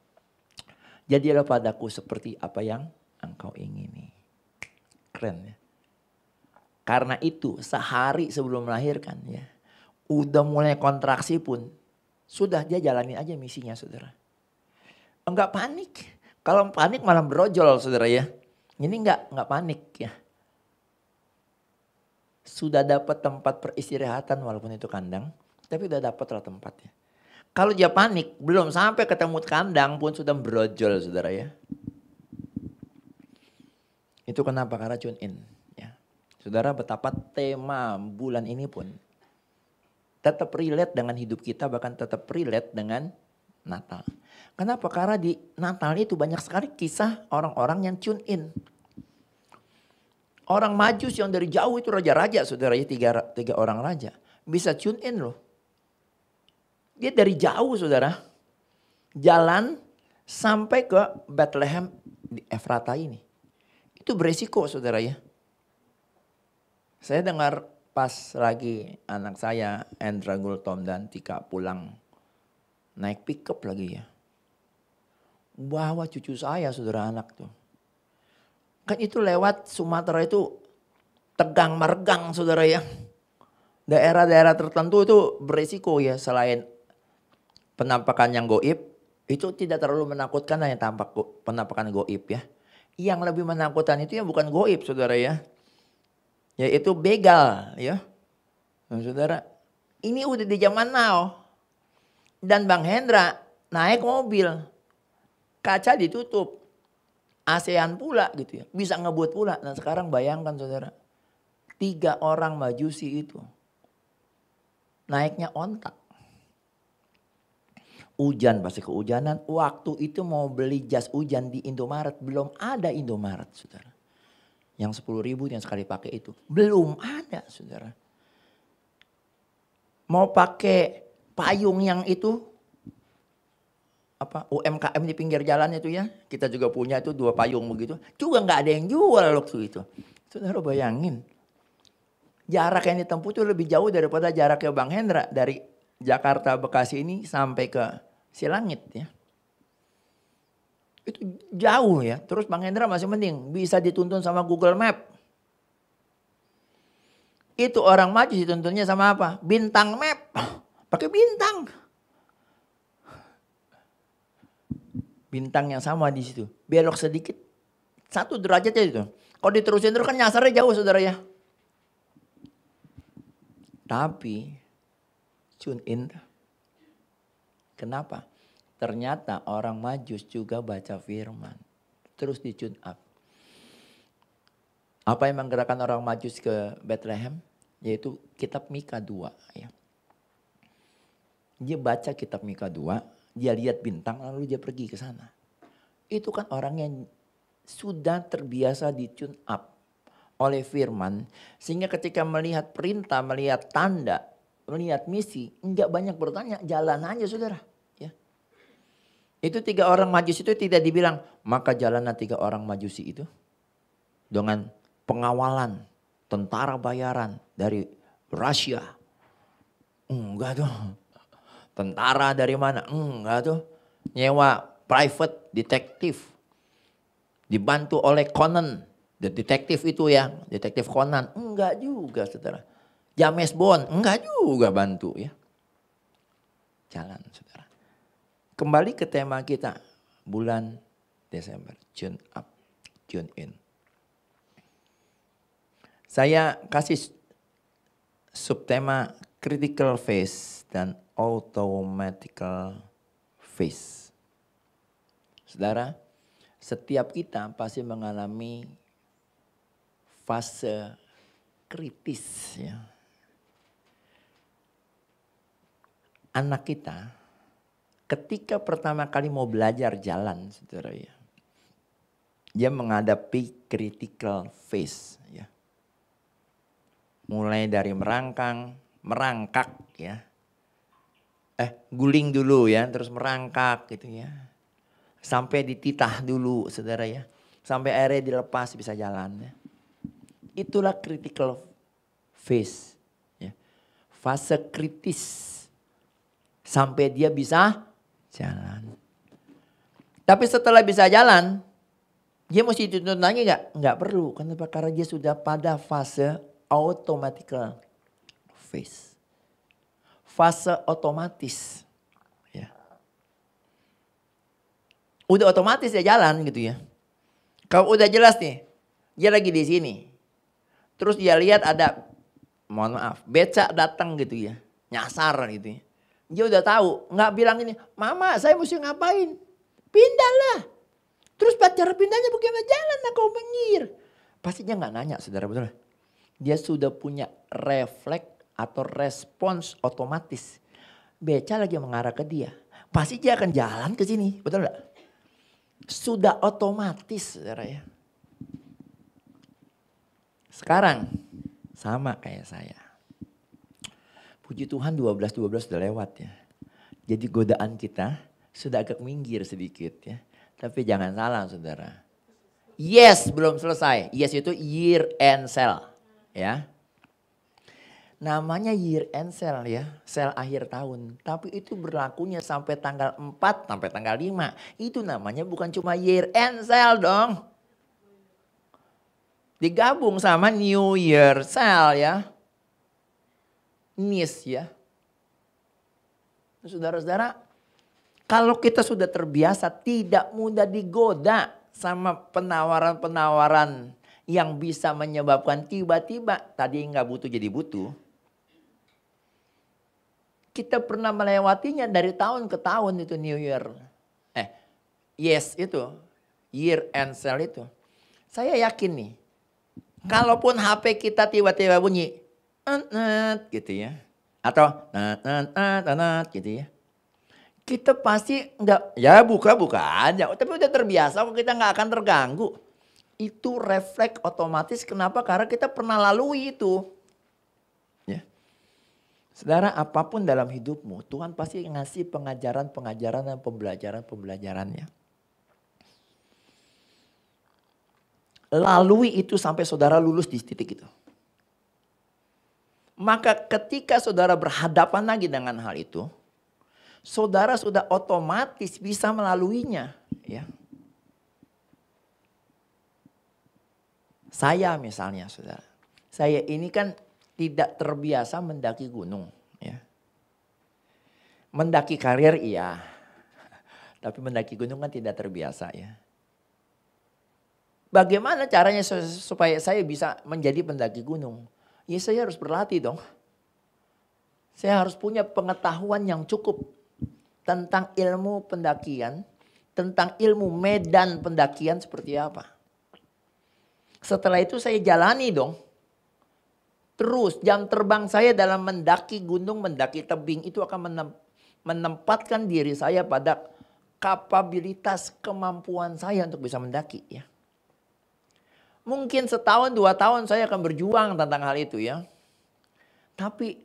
Jadilah padaku seperti apa yang engkau ingini. Keren ya. Karena itu sehari sebelum melahirkan ya. Udah mulai kontraksi pun. Sudah dia jalanin aja misinya saudara. Enggak panik. Kalau panik malah berojol saudara ya. Ini enggak panik ya. Sudah dapat tempat peristirahatan walaupun itu kandang. Tapi udah dapat lah tempatnya. Kalau dia panik belum sampai ketemu kandang pun sudah berojol saudara ya. Itu kenapa? Karena tune in. Ya. Saudara betapa tema bulan ini pun tetap relate dengan hidup kita bahkan tetap relate dengan Natal. Kenapa? Karena di Natal itu banyak sekali kisah orang-orang yang tune in. Orang Majus yang dari jauh itu raja-raja, saudara ya, tiga orang raja. Bisa tune in loh. Dia dari jauh, saudara. Jalan sampai ke Bethlehem di Efrata ini. Itu beresiko, saudara ya. Saya dengar pas lagi anak saya, Andra Gultom dan Tika pulang. Naik pickup lagi ya. Bawa cucu saya, saudara, anak tuh. Kan itu lewat Sumatera itu tegang meregang, saudara ya. Daerah-daerah tertentu itu beresiko ya, selain penampakan yang goib, itu tidak terlalu menakutkan hanya tampak penampakan goib ya. Yang lebih menakutkan itu yang bukan goib, saudara ya. Yaitu begal ya. Nah, saudara, ini udah di zaman now. Dan Bang Hendra naik mobil, kaca ditutup. ASEAN pula gitu ya, bisa ngebut pula. Nah sekarang bayangkan saudara, 3 orang Majusi itu naiknya ontak. Hujan, pasti kehujanan. Waktu itu mau beli jas hujan di Indomaret, belum ada Indomaret saudara. Yang 10.000 yang sekali pakai itu, belum ada saudara. Mau pakai payung yang itu, apa UMKM di pinggir jalan itu ya, kita juga punya itu 2 payung begitu, juga nggak ada yang jual waktu itu. Saudara bayangin, jarak yang ditempuh itu lebih jauh daripada jaraknya Bang Hendra dari Jakarta Bekasi ini sampai ke Silangit ya. Itu jauh ya, terus Bang Hendra masih mending bisa dituntun sama Google Map. Itu orang Maju dituntunnya sama apa? Bintang Map, pakai bintang. Bintang yang sama di situ. Belok sedikit. 1 derajat aja itu. Kalau diterusin terus kan nyasarnya jauh saudara ya. Tapi tune in. Kenapa? Ternyata orang Majus juga baca firman. Terus di tune up. Apa yang menggerakkan orang Majus ke Bethlehem? Yaitu kitab Mika 2. Ya. Dia baca kitab Mika 2. Dia lihat bintang lalu dia pergi ke sana. Itu kan orang yang sudah terbiasa di tune up oleh firman. Sehingga ketika melihat perintah, melihat tanda, melihat misi. Enggak banyak bertanya, jalan aja saudara. Ya. Itu 3 orang Majusi itu tidak dibilang. Maka jalanlah 3 orang Majusi itu. Dengan pengawalan tentara bayaran dari Rusia. Enggak tuh. Tentara dari mana? Enggak tuh. Nyewa private detektif. Dibantu oleh Conan. Detektif itu ya. Detektif Conan. Enggak juga saudara. James Bond. Enggak juga bantu ya. Jalan saudara. Kembali ke tema kita. Bulan Desember. Tune up. Tune in. Saya kasih subtema critical phase dan automatical phase. Saudara, setiap kita pasti mengalami fase kritis ya. Anak kita ketika pertama kali mau belajar jalan, saudara ya. Dia menghadapi critical phase ya. Mulai dari merangkak ya. Guling dulu ya, terus merangkak gitu ya. Sampai dititah dulu saudara ya. Sampai akhirnya dilepas bisa jalan ya. Itulah critical phase. Ya. Fase kritis. Sampai dia bisa jalan. Tapi setelah bisa jalan, dia mesti dituntun lagi gak? Nggak perlu. Kenapa? Karena dia sudah pada fase automatical phase. Fase otomatis. Ya. Udah otomatis dia jalan gitu ya. Kalau udah jelas nih, dia lagi di sini. Terus dia lihat ada, mohon maaf, becak datang gitu ya. Nyasar gitu ya. Dia udah tahu, nggak bilang ini, mama saya mesti ngapain? Pindahlah. Terus cara pindahnya bagaimana? Jalan lah kau minggir. Pasti dia nggak nanya saudara, betul. Dia sudah punya refleks atau respons otomatis. Beca lagi mengarah ke dia. pasti dia akan jalan ke sini, betul nggak? Sudah otomatis, saudara ya. Sekarang sama kayak saya. Puji Tuhan 12-12 sudah lewat ya. Jadi godaan kita sudah agak minggir sedikit ya. Tapi jangan salah saudara. Yes belum selesai. Yes itu year end sale ya. Namanya year end sale ya, sale akhir tahun. Tapi itu berlakunya sampai tanggal 4 sampai tanggal 5. Itu namanya bukan cuma year end sale dong. Digabung sama New Year sale ya. NIS ya. Saudara-saudara, kalau kita sudah terbiasa tidak mudah digoda sama penawaran-penawaran yang bisa menyebabkan tiba-tiba tadi nggak butuh jadi butuh. Kita pernah melewatinya dari tahun ke tahun itu New Year. Yes itu. Year end sale itu. Saya yakin nih. Kalaupun HP kita tiba-tiba bunyi. Gitu ya. Atau gitu ya. Kita pasti enggak. Ya buka-buka aja. Tapi udah terbiasa kok kita nggak akan terganggu. Itu refleks otomatis. Kenapa? Karena kita pernah lalui itu. Saudara, apapun dalam hidupmu, Tuhan pasti ngasih pengajaran-pengajaran dan pembelajaran-pembelajarannya. Lalui itu sampai saudara lulus di titik itu. Maka ketika saudara berhadapan lagi dengan hal itu, saudara sudah otomatis bisa melaluinya. Ya. Saya misalnya saudara, saya ini kan tidak terbiasa mendaki gunung. Ya. Mendaki karir iya. Tapi mendaki gunung kan tidak terbiasa ya. Bagaimana caranya supaya saya bisa menjadi pendaki gunung? Ya saya harus berlatih dong. Saya harus punya pengetahuan yang cukup tentang ilmu pendakian. Tentang ilmu medan pendakian seperti apa. Setelah itu saya jalani dong. Terus jam terbang saya dalam mendaki gunung, mendaki tebing itu akan menempatkan diri saya pada kapabilitas kemampuan saya untuk bisa mendaki ya. Mungkin setahun 2 tahun saya akan berjuang tentang hal itu ya. Tapi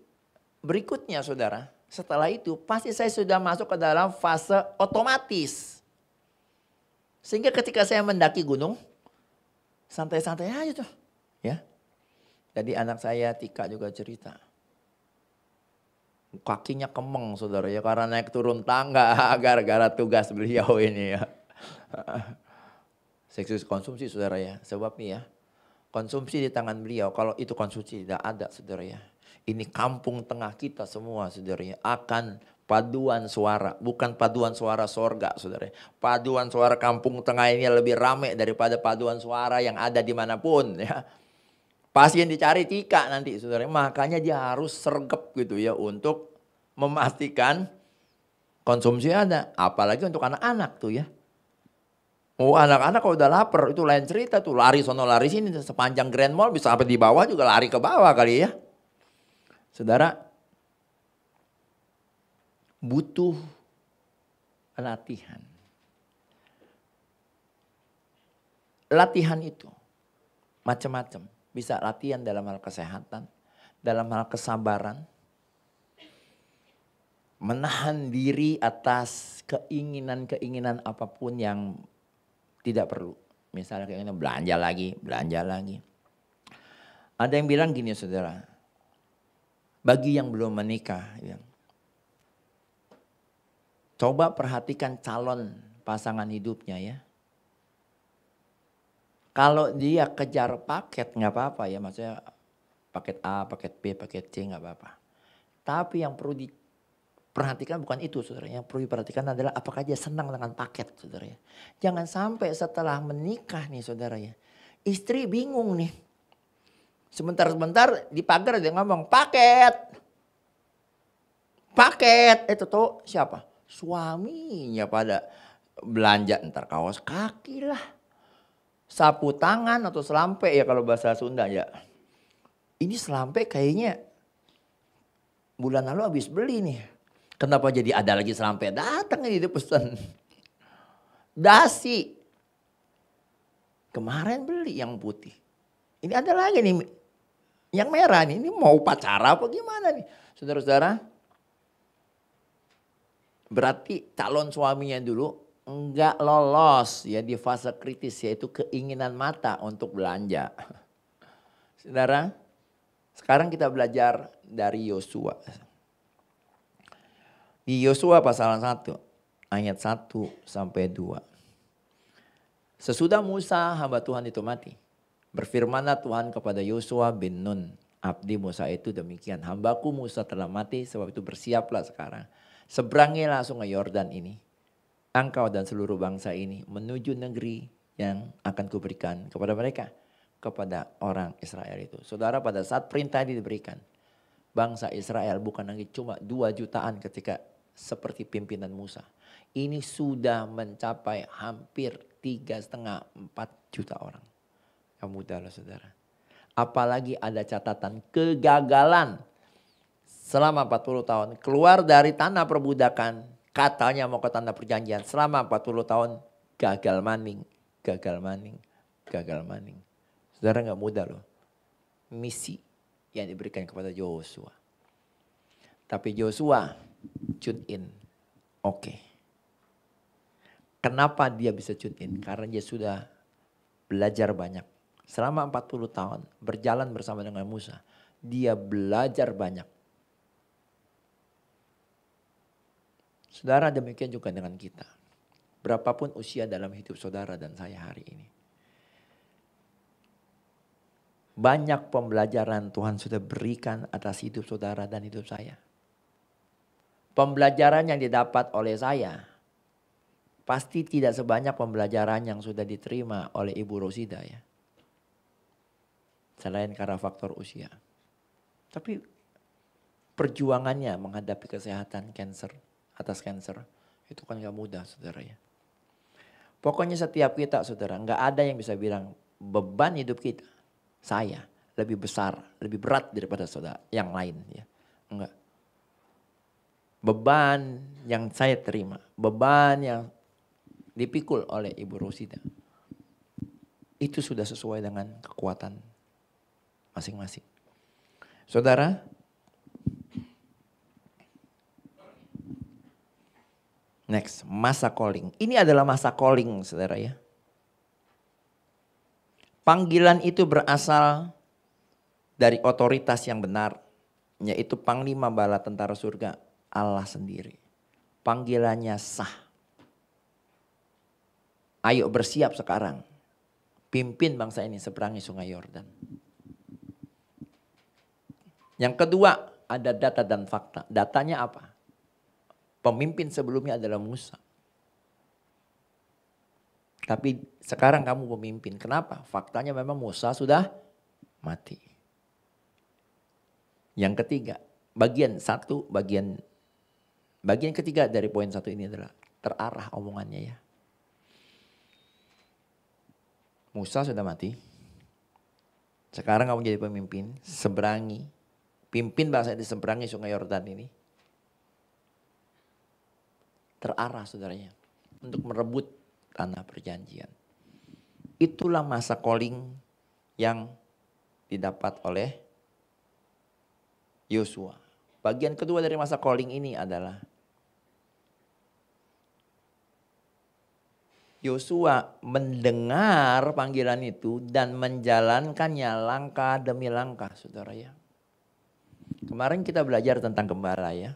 berikutnya saudara, setelah itu pasti saya sudah masuk ke dalam fase otomatis. Sehingga ketika saya mendaki gunung, santai-santai aja tuh ya. Jadi anak saya Tika juga cerita. Kakinya kemeng saudara ya karena naik turun tangga gara-gara tugas beliau ini ya. Seksual konsumsi saudara ya. Sebab nih ya, konsumsi di tangan beliau. Kalau itu konsumsi tidak ada saudara ya. Ini kampung tengah kita semua saudara ya. Akan paduan suara. Bukan paduan suara sorga saudara ya. Paduan suara kampung tengah ini lebih ramai daripada paduan suara yang ada dimanapun ya. Pasti yang dicari Tika nanti saudara. Makanya dia harus sergap gitu ya untuk memastikan konsumsi ada. Apalagi untuk anak-anak tuh ya. Oh anak-anak kalau udah lapar itu lain cerita tuh. Lari sono lari sini sepanjang Grand Mall bisa sampai di bawah juga lari ke bawah kali ya. Saudara butuh latihan. Latihan itu macam-macam. Bisa latihan dalam hal kesehatan, dalam hal kesabaran. Menahan diri atas keinginan-keinginan apapun yang tidak perlu. Misalnya keinginan belanja lagi. Ada yang bilang gini saudara, bagi yang belum menikah, ya, coba perhatikan calon pasangan hidupnya ya. Kalau dia kejar paket nggak apa-apa ya, maksudnya paket A, paket B, paket C nggak apa-apa. Tapi yang perlu diperhatikan bukan itu saudara. Yang perlu diperhatikan adalah apakah dia senang dengan paket saudara ya. Jangan sampai setelah menikah nih saudara ya. Istri bingung nih. Sebentar-sebentar di pagar dia ngomong paket. Paket. Itu tuh siapa? Suaminya pada belanja entar kaos kaki lah. Sapu tangan atau selampe ya kalau bahasa Sunda ya. Ini selampe kayaknya bulan lalu habis beli nih. Kenapa jadi ada lagi sampai datang ini pesan. Dasi. Kemarin beli yang putih. Ini ada lagi nih yang merah nih. Ini mau upacara apa gimana nih? Saudara-saudara. Berarti calon suaminya dulu enggak lolos ya di fase kritis, yaitu keinginan mata untuk belanja. Saudara, sekarang kita belajar dari Yosua. Di Yosua pasal 1 ayat 1 sampai 2. Sesudah Musa hamba Tuhan itu mati, berfirmanlah Tuhan kepada Yosua bin Nun, abdi Musa itu demikian, hambaku Musa telah mati, sebab itu bersiaplah sekarang. Seberangilah sungai Yordan ini, engkau dan seluruh bangsa ini menuju negeri yang akan kuberikan kepada mereka, kepada orang Israel itu. Saudara, pada saat perintah ini diberikan, bangsa Israel bukan lagi cuma 2 jutaan ketika seperti pimpinan Musa. Ini sudah mencapai hampir 3,5-4 juta orang. Yang mudah lah saudara. Apalagi ada catatan kegagalan selama 40 tahun. Keluar dari tanah perbudakan, katanya mau ke tanah perjanjian. Selama 40 tahun gagal maning, gagal maning, gagal maning. Saudara, gak mudah loh. Misi yang diberikan kepada Yosua. Tapi Yosua tune in. Oke. Kenapa dia bisa tune in? Karena dia sudah belajar banyak. Selama 40 tahun berjalan bersama dengan Musa. Dia belajar banyak. Saudara, demikian juga dengan kita. Berapapun usia dalam hidup saudara dan saya hari ini. Banyak pembelajaran Tuhan sudah berikan atas hidup saudara dan hidup saya. Pembelajaran yang didapat oleh saya pasti tidak sebanyak pembelajaran yang sudah diterima oleh Ibu Rosida ya. Selain karena faktor usia. Tapi perjuangannya menghadapi kesehatan kanker, atas kanker, itu kan gak mudah saudara ya. Pokoknya setiap kita saudara, gak ada yang bisa bilang beban hidup kita, saya lebih besar, lebih berat daripada saudara yang lain ya. Enggak. Beban yang saya terima, beban yang dipikul oleh Ibu Rosida, itu sudah sesuai dengan kekuatan masing-masing. Saudara, next, masa calling. Ini adalah masa calling saudara ya. Panggilan itu berasal dari otoritas yang benar, yaitu Panglima Bala Tentara Surga Allah sendiri. Panggilannya sah. Ayo bersiap sekarang. Pimpin bangsa ini seberangi sungai Yordan. Yang kedua, ada data dan fakta. Datanya apa? Pemimpin sebelumnya adalah Musa. Tapi sekarang kamu pemimpin. Kenapa? Faktanya memang Musa sudah mati. Yang ketiga, bagian ketiga dari poin 1 ini adalah terarah omongannya ya. Musa sudah mati. Sekarang kamu jadi pemimpin, seberangi, pimpin bangsa di seberangi sungai Yordan ini. Terarah saudaranya untuk merebut tanah perjanjian. Itulah masa calling yang didapat oleh Yosua. Bagian kedua dari masa calling ini adalah Yosua mendengar panggilan itu dan menjalankannya langkah demi langkah, saudara ya. Kemarin kita belajar tentang gembala ya.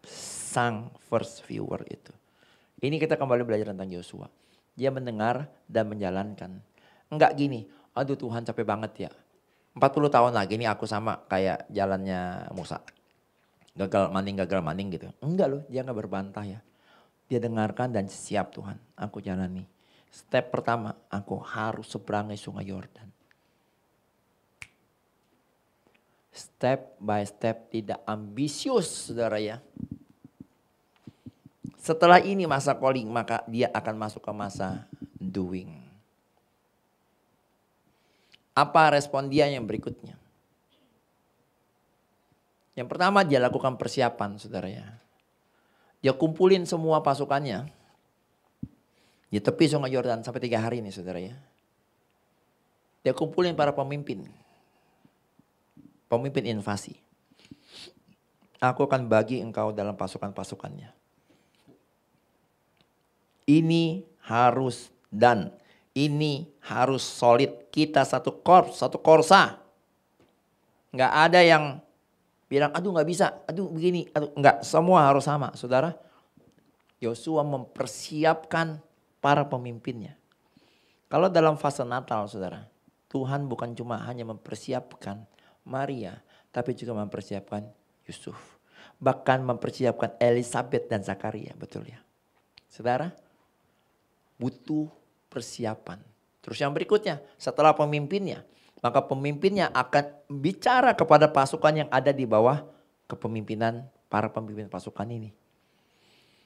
Sang first viewer itu. Ini kita kembali belajar tentang Yosua. Dia mendengar dan menjalankan. Enggak gini, aduh Tuhan capek banget ya. 40 tahun lagi nih aku sama kayak jalannya Musa. Gagal maning gitu. Enggak loh, dia gak berbantah ya. Dia dengarkan dan siap Tuhan, aku jalani. Step pertama, aku harus seberangi sungai Yordan. Step by step, tidak ambisius saudara ya. Setelah ini masa calling, maka dia akan masuk ke masa doing. Apa respon dia yang berikutnya? Yang pertama dia lakukan persiapan, saudara ya. Dia kumpulin semua pasukannya di tepi sungai Yordan sampai 3 hari ini, saudara ya. Dia kumpulin para pemimpin invasi. Aku akan bagi engkau dalam pasukan-pasukannya. Ini harus dan ini harus solid. Kita satu korps, satu korsa. Nggak ada yang bilang, aduh nggak bisa, aduh begini, aduh nggak. Semua harus sama, saudara. Yosua mempersiapkan para pemimpinnya. Kalau dalam fase Natal, saudara, Tuhan bukan cuma hanya mempersiapkan Maria, tapi juga mempersiapkan Yusuf. Bahkan mempersiapkan Elizabeth dan Zakaria, betul ya. Saudara, butuh persiapan. Terus yang berikutnya, setelah pemimpinnya, maka pemimpinnya akan bicara kepada pasukan yang ada di bawah kepemimpinan para pemimpin pasukan ini.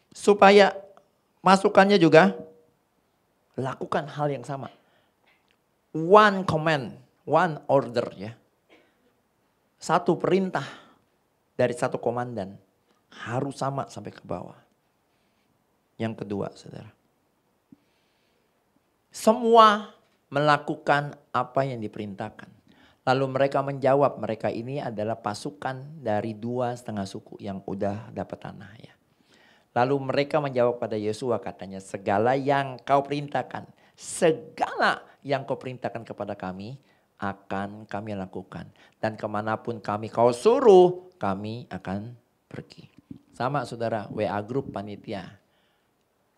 Supaya pasukannya juga lakukan hal yang sama. One command, one order ya. Satu perintah dari satu komandan harus sama sampai ke bawah. Yang kedua, saudara. Semua melakukan apa yang diperintahkan. Lalu mereka menjawab, mereka ini adalah pasukan dari 2,5 suku yang udah dapat tanah ya. Lalu mereka menjawab pada Yosua, katanya, segala yang kau perintahkan, segala yang kau perintahkan kepada kami akan kami lakukan. Dan kemanapun kau suruh, kami akan pergi. Sama saudara, WA Group panitia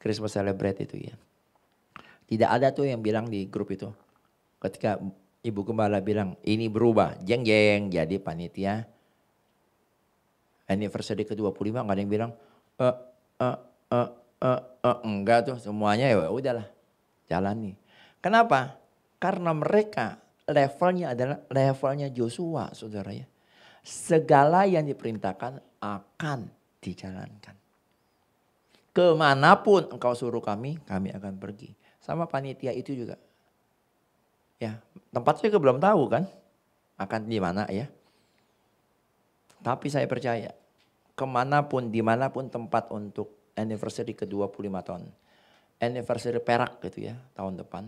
Christmas Celebrate itu ya. Tidak ada tuh yang bilang di grup itu. Ketika Ibu Gembala bilang ini berubah. Jeng jadi panitia. Anniversary ke-25 gak ada yang bilang. Enggak tuh semuanya ya udahlah. Jalani. Kenapa? Karena mereka levelnya adalah levelnya Joshua saudara ya. Segala yang diperintahkan akan dijalankan. Kemanapun engkau suruh kami akan pergi. Sama panitia itu juga. Ya, tempatnya juga belum tahu kan. Akan di mana ya. Tapi saya percaya. Kemanapun, dimanapun tempat untuk anniversary ke-25 tahun. Anniversary Perak gitu ya, tahun depan.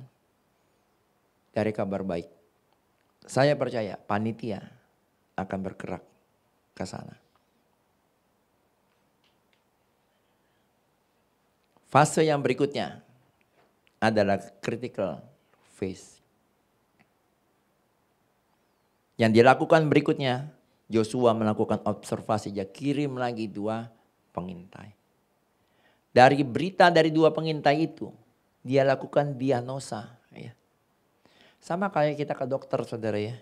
Dari Kabar Baik. Saya percaya panitia akan bergerak ke sana. Fase yang berikutnya adalah critical phase. Yang dilakukan berikutnya, Joshua melakukan observasi, dia kirim lagi 2 pengintai. Dari berita dari 2 pengintai itu, dia lakukan diagnosa. Ya. Sama kayak kita ke dokter saudara ya.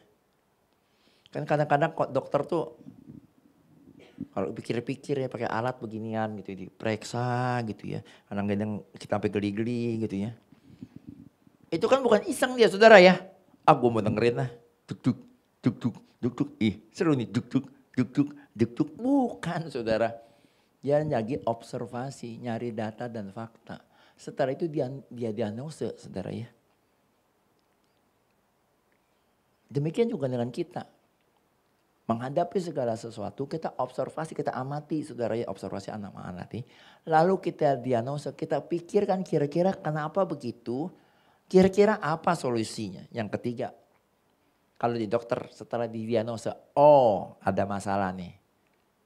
Kan kadang-kadang kok dokter tuh, kalau pikir-pikir ya pakai alat beginian gitu, diperiksa gitu ya. Kadang-kadang kita sampai geli-geli gitu ya. Itu kan bukan iseng dia saudara ya. Gue mau dengerin lah. Duk-duk, duk-duk, duk-duk. Seru nih duk-duk, duk-duk, duk-duk. Bukan saudara. Dia lagi observasi, nyari data dan fakta. Setelah itu dia diagnosa saudara ya. Demikian juga dengan kita. Menghadapi segala sesuatu, kita observasi, kita amati saudara ya. Observasi amati. Lalu kita diagnosa, kita pikirkan kira-kira kenapa begitu. Kira-kira apa solusinya? Yang ketiga, kalau di dokter setelah didiagnosa, ada masalah nih.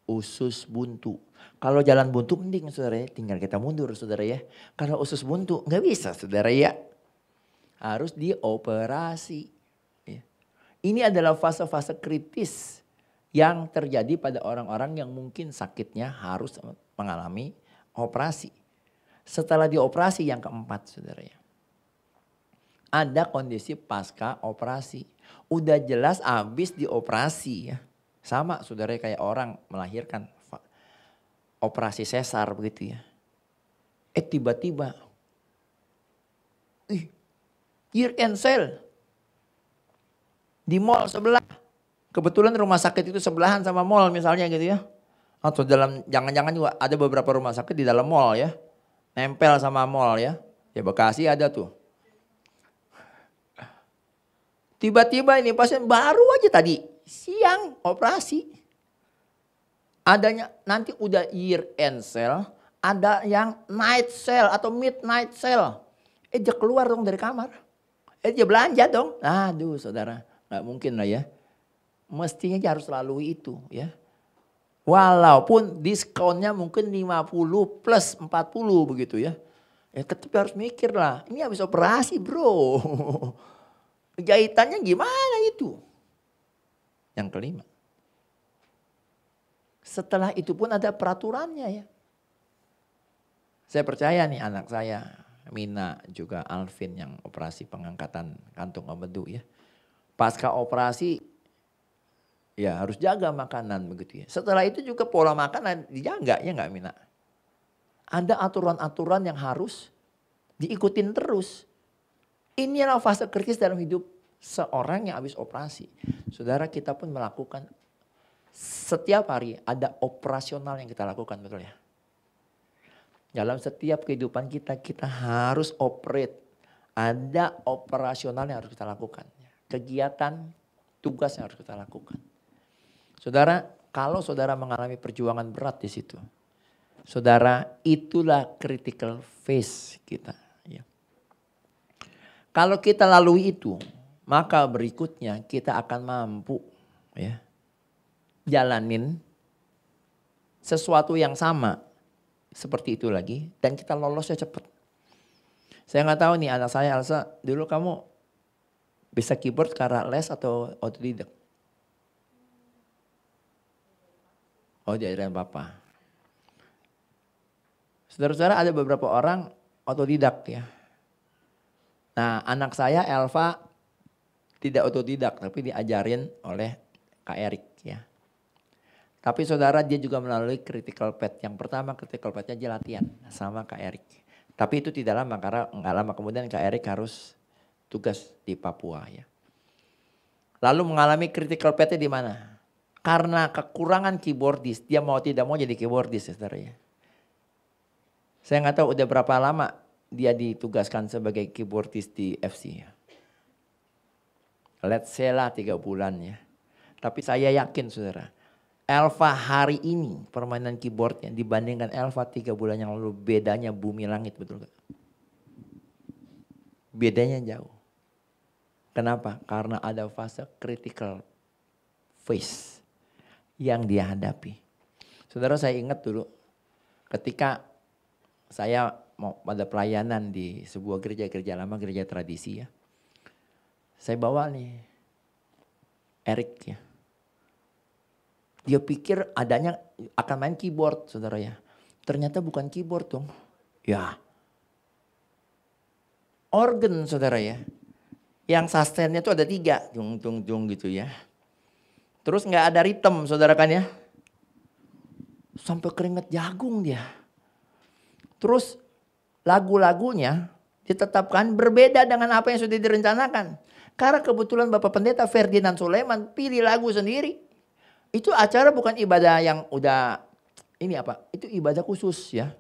Usus buntu. Kalau jalan buntu mending saudara ya, tinggal kita mundur saudara ya. Kalau usus buntu nggak bisa saudara ya. Harus dioperasi. Ya. Ini adalah fase-fase kritis yang terjadi pada orang-orang yang mungkin sakitnya harus mengalami operasi. Setelah dioperasi yang keempat saudara ya. Ada kondisi pasca operasi. Udah jelas habis dioperasi ya. Sama saudara kayak orang melahirkan. Operasi sesar begitu ya. Tiba-tiba. Year end sale. Di mall sebelah. Kebetulan rumah sakit itu sebelahan sama mall misalnya gitu ya. Atau jangan-jangan juga ada beberapa rumah sakit di dalam mall ya. Nempel sama mall ya. Ya Bekasi ada tuh. Tiba-tiba ini pasien baru aja tadi siang operasi. Adanya nanti udah year end sale, ada yang night sale atau midnight sale. Dia keluar dong dari kamar. Dia belanja dong. Aduh saudara, nggak mungkin lah ya. Mestinya dia harus lalui itu ya. Walaupun diskonnya mungkin 50 plus 40 begitu ya. Ya tapi harus mikir lah, ini habis operasi bro. Jahitannya gimana itu? Yang kelima. Setelah itu pun ada peraturannya ya. Saya percaya nih anak saya, Mina juga Alvin yang operasi pengangkatan kantung empedu ya. Pasca operasi ya harus jaga makanan begitu ya. Setelah itu juga pola makanan dijaga ya enggak Mina? Ada aturan-aturan yang harus diikutin terus. Inilah fase kritis dalam hidup seorang yang habis operasi. Saudara kita pun melakukan setiap hari ada operasional yang kita lakukan betul ya. Dalam setiap kehidupan kita, kita harus operate. Ada operasional yang harus kita lakukan. Kegiatan, tugas yang harus kita lakukan. Saudara, kalau saudara mengalami perjuangan berat di situ. Saudara, itulah critical phase kita. Ya. Kalau kita lalui itu, maka berikutnya kita akan mampu ya, jalanin sesuatu yang sama seperti itu lagi dan kita lolosnya cepat. Saya nggak tahu nih anak saya Elsa, dulu kamu bisa keyboard karena les atau otodidak? Oh diajarin papa. Saudara-saudara ada beberapa orang otodidak ya. Nah anak saya Elva tidak otodidak tapi diajarin oleh Kak Erik ya. Tapi saudara dia juga melalui critical path. Yang pertama critical path-nya dia latihan sama Kak Erik. Tapi itu tidak lama karena nggak lama kemudian Kak Erik harus tugas di Papua ya. Lalu mengalami critical path-nya di mana? Karena kekurangan keyboardis, dia mau tidak mau jadi keyboardis ya saudara ya. Saya nggak tahu udah berapa lama dia ditugaskan sebagai keyboardis di FC ya. Let's say lah 3 bulan ya. Tapi saya yakin saudara. Elva hari ini permainan keyboardnya dibandingkan Elva 3 bulan yang lalu bedanya bumi langit betul gak? Bedanya jauh. Kenapa? Karena ada fase critical phase yang dia hadapi. Saudara saya ingat dulu ketika saya mau pada pelayanan di sebuah gereja lama, gereja tradisi ya. Saya bawa nih Erik ya. Dia pikir adanya akan main keyboard saudara ya. Ternyata bukan keyboard dong. Ya. Organ saudara ya. Yang sustainnya itu ada 3. Dung dung dung gitu ya. Terus gak ada ritme saudara kan ya. Sampai keringet jagung dia. Terus lagu-lagunya ditetapkan berbeda dengan apa yang sudah direncanakan. Karena kebetulan Bapak Pendeta Ferdinand Sulaiman pilih lagu sendiri. Itu acara bukan ibadah yang udah ini apa, itu ibadah khusus ya.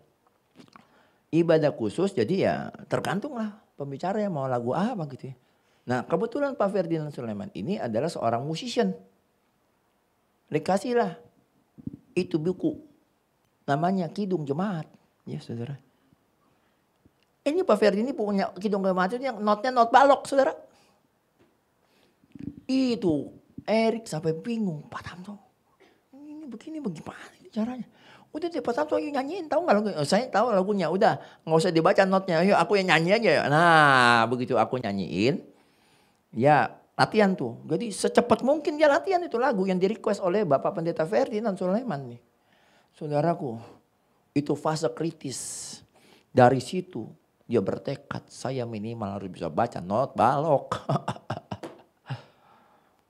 Ibadah khusus jadi ya tergantung lah pembicara yang mau lagu apa gitu ya. Nah kebetulan Pak Ferdinand Sulaiman ini adalah seorang musician. Dikasihlah itu buku namanya Kidung Jemaat ya saudara. Ini Pak Ferdinand punya Kidung Jemaat itu yang notnya not balok saudara. Itu Erik sampai bingung, Pak Tamto ini begini bagaimana caranya? Udah deh Pak Tamto nyanyiin, tahu nggak? Saya tahu lagunya, udah nggak usah dibaca notnya, ayo aku yang nyanyi aja. Nah begitu aku nyanyiin, ya latihan tuh. Jadi secepat mungkin dia latihan itu lagu yang di request oleh Bapak Pendeta Ferdinand Sulaiman nih. Saudaraku, itu fase kritis. Dari situ dia bertekad, saya minimal harus bisa baca not balok.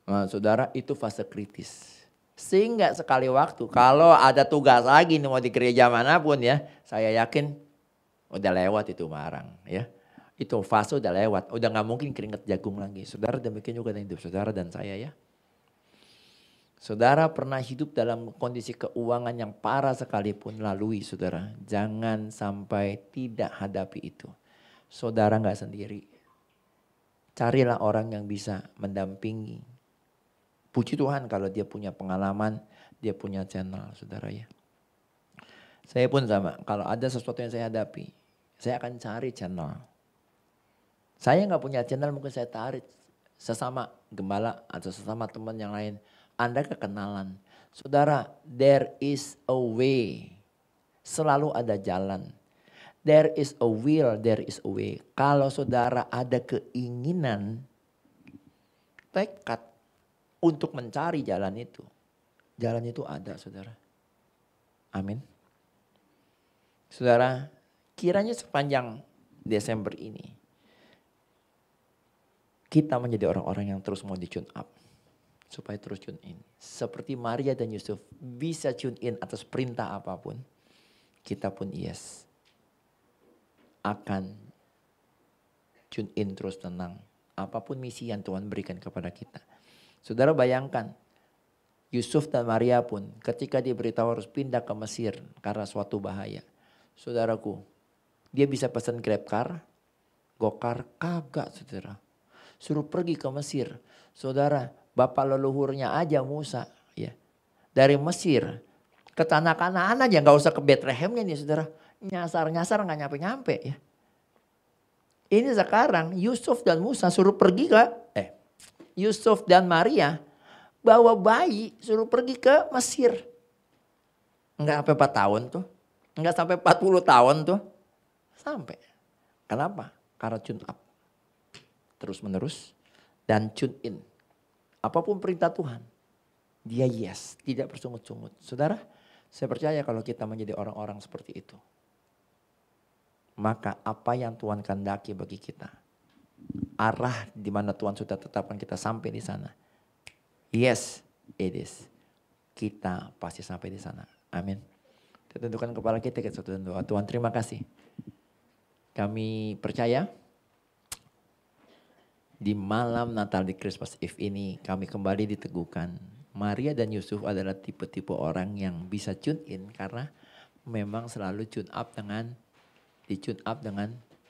Nah, saudara itu fase kritis. Sehingga sekali waktu kalau ada tugas lagi nih mau di gereja manapun ya. Saya yakin udah lewat itu marang ya. Itu fase udah lewat. Udah gak mungkin keringet jagung lagi. Saudara demikian juga dengan hidup saudara dan saya ya. Saudara pernah hidup dalam kondisi keuangan yang parah sekalipun lalui saudara. Jangan sampai tidak hadapi itu. Saudara gak sendiri. Carilah orang yang bisa mendampingi. Puji Tuhan kalau dia punya pengalaman, dia punya channel, saudara ya. Saya pun sama, kalau ada sesuatu yang saya hadapi, saya akan cari channel. Saya nggak punya channel, mungkin saya tarik sesama gembala atau sesama teman yang lain. Anda kekenalan. Saudara, there is a way. Selalu ada jalan. There is a will, there is a way. Kalau saudara ada keinginan, tekad untuk mencari jalan itu ada, saudara. Amin. Saudara, kiranya sepanjang Desember ini, kita menjadi orang-orang yang terus mau di-tune up. Supaya terus tune in. Seperti Maria dan Yusuf bisa tune in atas perintah apapun. Kita pun yes. Akan tune in terus tenang. Apapun misi yang Tuhan berikan kepada kita. Saudara bayangkan. Yusuf dan Maria pun ketika diberitahu harus pindah ke Mesir karena suatu bahaya. Saudaraku, dia bisa pesan Grab car, Gokar, kagak saudara. Suruh pergi ke Mesir. Saudara, bapak leluhurnya aja Musa ya. Dari Mesir ke tanah Kanaan aja, gak usah ke Betlehemnya nih saudara. Nyasar-nyasar gak nyampe-nyampe ya. Ini sekarang Yusuf dan Musa suruh pergi ke, Yusuf dan Maria bawa bayi suruh pergi ke Mesir. Enggak sampai 4 tahun tuh. Enggak sampai 40 tahun tuh. Sampai. Kenapa? Karena tune up. Terus menerus. Dan tune in. Apapun perintah Tuhan. Dia yes. Tidak bersungut-sungut. Saudara, saya percaya kalau kita menjadi orang-orang seperti itu. Maka apa yang Tuhan kehendaki bagi kita. Arah di mana Tuhan sudah tetapkan kita sampai di sana. Yes, it is. Kita pasti sampai di sana. Amin. Kita tundukkan kepala kita satu doa. Tuhan terima kasih. Kami percaya di malam Natal di Christmas Eve ini kami kembali diteguhkan. Maria dan Yusuf adalah tipe-tipe orang yang bisa tune in karena memang selalu tune up dengan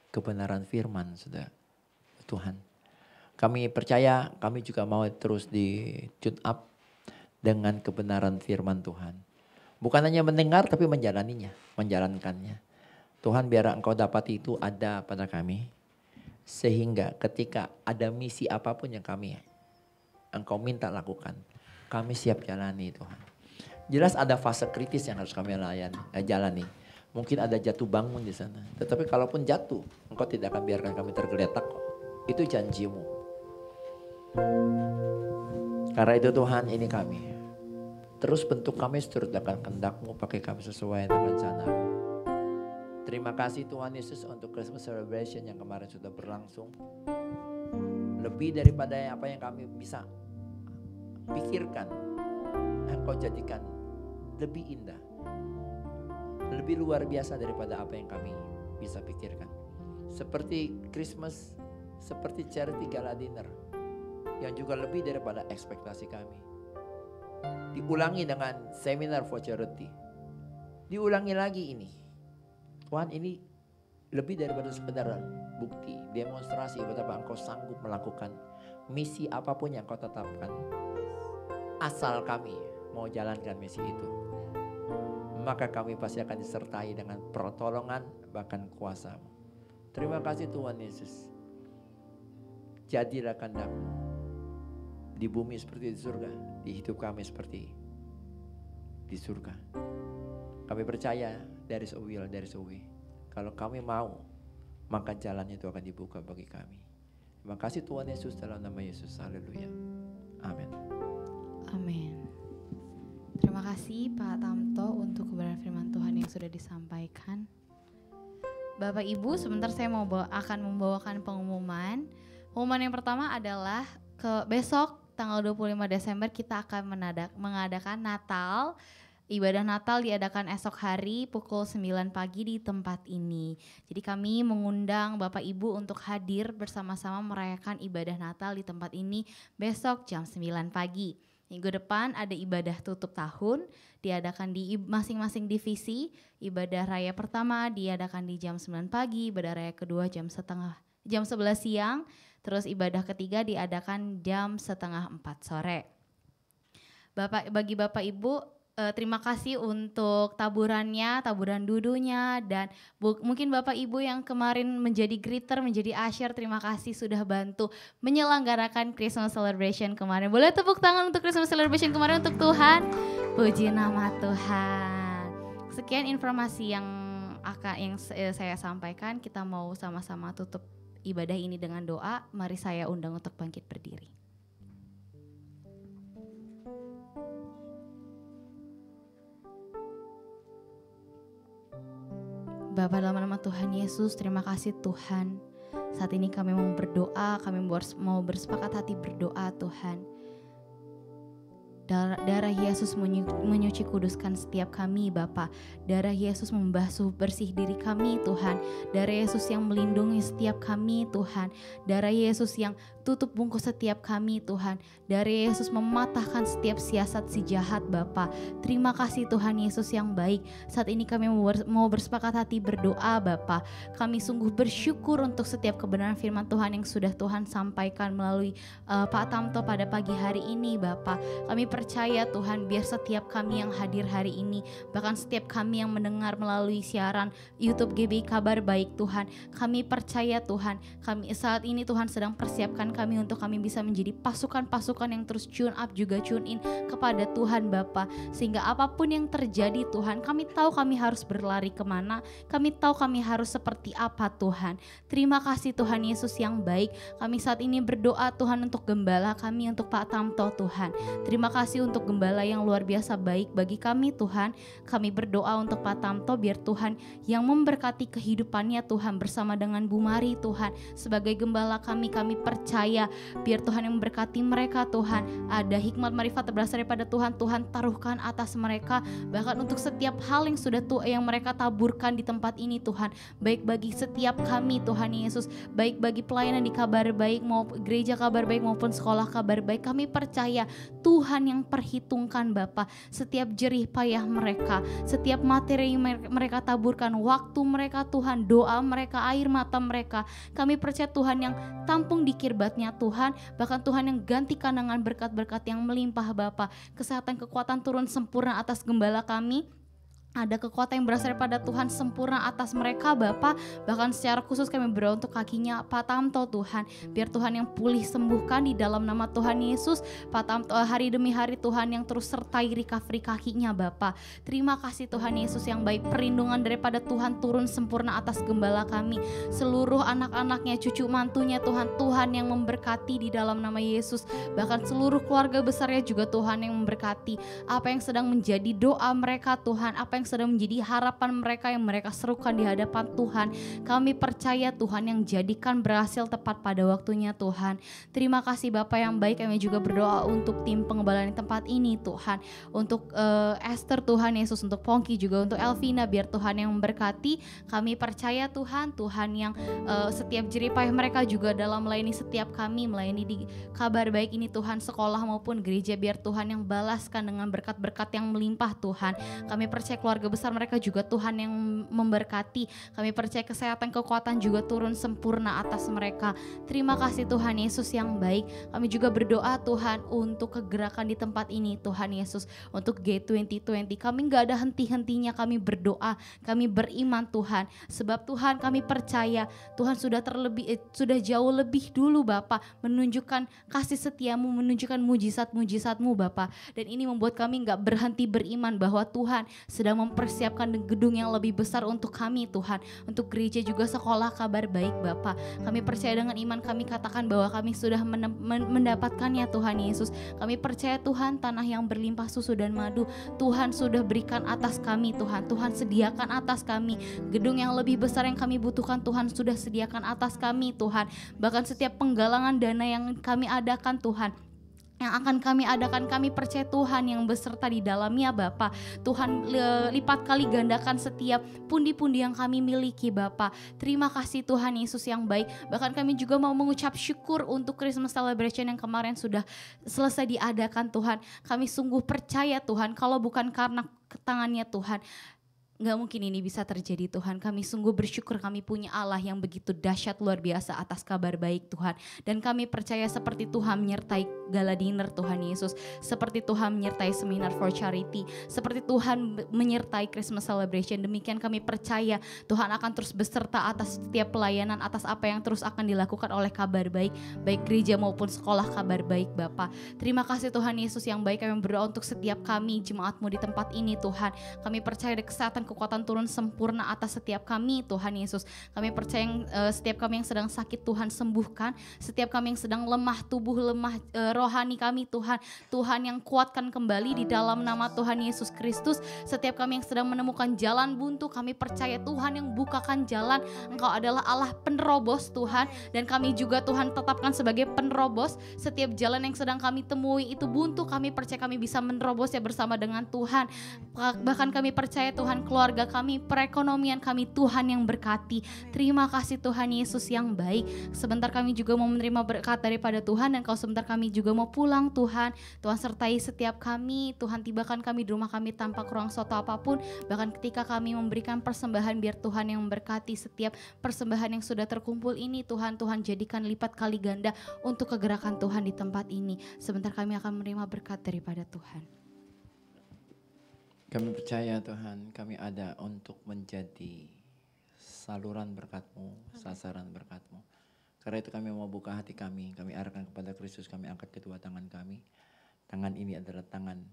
kebenaran firman, saudara. Tuhan. Kami percaya, kami juga mau terus di tune up dengan kebenaran firman Tuhan. Bukan hanya mendengar tapi menjalankannya. Tuhan biar Engkau dapat itu ada pada kami. Sehingga ketika ada misi apapun yang Engkau minta lakukan. Kami siap jalani Tuhan. Jelas ada fase kritis yang harus kami jalani. Mungkin ada jatuh bangun di sana. Tetapi kalaupun jatuh, Engkau tidak akan biarkan kami tergeletak kok. Itu janji-Mu. Karena itu Tuhan ini kami. Terus bentuk kami seturut dengan kehendak-Mu, pakai kami sesuai dengan rencana-Mu. Terima kasih Tuhan Yesus untuk Christmas celebration yang kemarin sudah berlangsung. Lebih daripada apa yang kami bisa pikirkan, Engkau jadikan lebih indah. Lebih luar biasa daripada apa yang kami bisa pikirkan. Seperti Christmas, seperti charity gala dinner. Yang juga lebih daripada ekspektasi kami. Diulangi dengan seminar for charity. Diulangi lagi ini. Tuhan ini lebih daripada sekedar bukti, demonstrasi betapa Engkau sanggup melakukan misi apapun yang Kau tetapkan. Asal kami mau jalankan misi itu. Maka kami pasti akan disertai dengan pertolongan bahkan kuasa-Mu. Terima kasih Tuhan Yesus. Jadilah kehendak-Mu. Di bumi seperti di surga, di hidup kami seperti di surga. Kami percaya there is a will, there is a way. Kalau kami mau, maka jalan itu akan dibuka bagi kami. Terima kasih Tuhan Yesus, dalam nama Yesus. Haleluya. Amin. Amin. Terima kasih Pak Tamto untuk kebenaran firman Tuhan yang sudah disampaikan. Bapak Ibu, sebentar saya akan membawakan pengumuman. Pengumuman yang pertama adalah besok tanggal 25 Desember kita akan mengadakan Natal. Ibadah Natal diadakan esok hari pukul 9 pagi di tempat ini. Jadi kami mengundang Bapak Ibu untuk hadir bersama-sama merayakan ibadah Natal di tempat ini besok jam 9 pagi. Minggu depan ada ibadah tutup tahun diadakan di masing-masing divisi. Ibadah raya pertama diadakan di jam 9 pagi, ibadah raya kedua jam 11 siang. Terus ibadah ketiga diadakan jam 3:30 sore. Bagi Bapak Ibu, terima kasih untuk taburannya, taburan dudunya, dan mungkin Bapak Ibu yang kemarin menjadi greeter, menjadi usher, terima kasih sudah bantu menyelenggarakan Christmas celebration kemarin. Boleh tepuk tangan untuk Christmas celebration kemarin untuk Tuhan. Puji nama Tuhan. Sekian informasi yang saya sampaikan. Kita mau sama-sama tutup ibadah ini dengan doa. Mari saya undang untuk bangkit berdiri. Bapa, dalam nama Tuhan Yesus, terima kasih Tuhan. Saat ini kami mau berdoa, kami mau bersepakat hati berdoa Tuhan. Darah Yesus menyuci kuduskan setiap kami Bapa. Darah Yesus membasuh bersih diri kami Tuhan. Darah Yesus yang melindungi setiap kami Tuhan. Darah Yesus yang tutup bungkus setiap kami Tuhan. Darah Yesus mematahkan setiap siasat si jahat Bapa. Terima kasih Tuhan Yesus yang baik. Saat ini kami mau bersepakat hati berdoa Bapa. Kami sungguh bersyukur untuk setiap kebenaran firman Tuhan yang sudah Tuhan sampaikan melalui Pak Tamto pada pagi hari ini Bapa. Kami percaya Tuhan, biar setiap kami yang hadir hari ini, bahkan setiap kami yang mendengar melalui siaran YouTube GBI Kabar Baik Tuhan, kami percaya Tuhan, kami saat ini Tuhan sedang persiapkan kami untuk kami bisa menjadi pasukan-pasukan yang terus tune up juga tune in kepada Tuhan Bapa, sehingga apapun yang terjadi Tuhan, kami tahu kami harus berlari kemana, kami tahu kami harus seperti apa Tuhan. Terima kasih Tuhan Yesus yang baik. Kami saat ini berdoa Tuhan untuk gembala kami, untuk Pak Tamto Tuhan. Terima kasih untuk gembala yang luar biasa baik bagi kami Tuhan. Kami berdoa untuk Pak Tamto, biar Tuhan yang memberkati kehidupannya Tuhan, bersama dengan Bu Mari Tuhan. Sebagai gembala kami percaya biar Tuhan yang memberkati mereka Tuhan. Ada hikmat marifat berasal daripada Tuhan, Tuhan taruhkan atas mereka. Bahkan untuk setiap hal yang sudah yang mereka taburkan di tempat ini Tuhan, baik bagi setiap kami Tuhan Yesus, baik bagi pelayanan di Kabar Baik maupun gereja Kabar Baik maupun sekolah Kabar Baik, kami percaya Tuhan yang perhitungkan Bapa setiap jerih payah mereka, setiap materi yang mereka taburkan, waktu mereka Tuhan, doa mereka, air mata mereka. Kami percaya Tuhan yang tampung di kirbatnya Tuhan, bahkan Tuhan yang gantikan dengan berkat-berkat yang melimpah Bapa. Kesehatan kekuatan turun sempurna atas gembala kami. Ada kekuatan yang berasal daripada Tuhan sempurna atas mereka Bapa. Bahkan secara khusus kami berdoa untuk kakinya Pak Tamto Tuhan, biar Tuhan yang pulih sembuhkan di dalam nama Tuhan Yesus. Pak Tamto hari demi hari Tuhan yang terus sertai recovery kakinya Bapa. Terima kasih Tuhan Yesus yang baik. Perlindungan daripada Tuhan turun sempurna atas gembala kami, seluruh anak-anaknya, cucu mantunya Tuhan, Tuhan yang memberkati di dalam nama Yesus. Bahkan seluruh keluarga besarnya juga Tuhan yang memberkati. Apa yang sedang menjadi doa mereka Tuhan, apa yang sedang menjadi harapan mereka yang mereka serukan di hadapan Tuhan, kami percaya Tuhan yang jadikan berhasil tepat pada waktunya Tuhan. Terima kasih Bapa yang baik. Kami juga berdoa untuk tim pengembalaan di tempat ini Tuhan, untuk Esther Tuhan Yesus, untuk Pongki juga untuk Elvina, biar Tuhan yang memberkati. Kami percaya Tuhan, Tuhan yang setiap jerih payah mereka juga dalam melayani setiap kami melayani di Kabar Baik ini Tuhan, sekolah maupun gereja, biar Tuhan yang balaskan dengan berkat-berkat yang melimpah Tuhan. Kami percaya keluarga besar mereka juga Tuhan yang memberkati. Kami percaya kesehatan kekuatan juga turun sempurna atas mereka. Terima kasih Tuhan Yesus yang baik. Kami juga berdoa Tuhan untuk kegerakan di tempat ini Tuhan Yesus, untuk G2020. Kami gak ada henti-hentinya kami berdoa, kami beriman Tuhan, sebab Tuhan kami percaya Tuhan sudah jauh lebih dulu Bapa menunjukkan kasih setiamu, menunjukkan mujizat-mujizatmu Bapa. Dan ini membuat kami gak berhenti beriman bahwa Tuhan sedang mempersiapkan gedung yang lebih besar untuk kami Tuhan, untuk gereja juga sekolah Kabar Baik Bapa. Kami percaya dengan iman kami katakan bahwa kami sudah mendapatkannya Tuhan Yesus. Kami percaya Tuhan tanah yang berlimpah susu dan madu Tuhan sudah berikan atas kami Tuhan. Tuhan sediakan atas kami gedung yang lebih besar yang kami butuhkan Tuhan sudah sediakan atas kami Tuhan. Bahkan setiap penggalangan dana yang kami adakan Tuhan, yang akan kami adakan, kami percaya Tuhan yang beserta di dalamnya Bapa. Tuhan lipat kali gandakan setiap pundi-pundi yang kami miliki Bapa. Terima kasih Tuhan Yesus yang baik. Bahkan kami juga mau mengucap syukur untuk Christmas celebration yang kemarin sudah selesai diadakan Tuhan. Kami sungguh percaya Tuhan, kalau bukan karena tangannya Tuhan, Nggak mungkin ini bisa terjadi Tuhan. Kami sungguh bersyukur kami punya Allah yang begitu dahsyat luar biasa atas kabar baik Tuhan. Dan kami percaya seperti Tuhan menyertai Gala Dinner Tuhan Yesus. Seperti Tuhan menyertai Seminar for Charity. Seperti Tuhan menyertai Christmas Celebration. Demikian kami percaya Tuhan akan terus beserta atas setiap pelayanan. Atas apa yang terus akan dilakukan oleh kabar baik. Baik gereja maupun sekolah kabar baik Bapa. Terima kasih Tuhan Yesus yang baik. Kami berdoa untuk setiap kami jemaat-Mu di tempat ini Tuhan. Kami percaya ada kesehatan kekuatan turun sempurna atas setiap kami Tuhan Yesus. Kami percaya setiap kami yang sedang sakit Tuhan sembuhkan. Setiap kami yang sedang lemah tubuh, lemah rohani kami Tuhan. Tuhan yang kuatkan kembali di dalam nama Tuhan Yesus Kristus. Setiap kami yang sedang menemukan jalan buntu, kami percaya Tuhan yang bukakan jalan. Engkau adalah Allah penerobos Tuhan. Dan kami juga Tuhan tetapkan sebagai penerobos. Setiap jalan yang sedang kami temui itu buntu, kami percaya kami bisa menerobosnya bersama dengan Tuhan. Bahkan kami percaya Tuhan keluarga kami, perekonomian kami Tuhan yang berkati. Terima kasih Tuhan Yesus yang baik. Sebentar kami juga mau menerima berkat daripada Tuhan dan Kau sebentar kami juga mau pulang Tuhan. Tuhan sertai setiap kami, Tuhan tibakan kami di rumah kami tanpa kurang suatu apapun. Bahkan ketika kami memberikan persembahan biar Tuhan yang memberkati setiap persembahan yang sudah terkumpul ini Tuhan. Tuhan jadikan lipat kali ganda untuk kegerakan Tuhan di tempat ini. Sebentar kami akan menerima berkat daripada Tuhan. Kami percaya Tuhan, kami ada untuk menjadi saluran berkat-Mu, sasaran berkat-Mu. Karena itu kami mau buka hati kami arahkan kepada Kristus, kami angkat kedua tangan kami. Tangan ini adalah tangan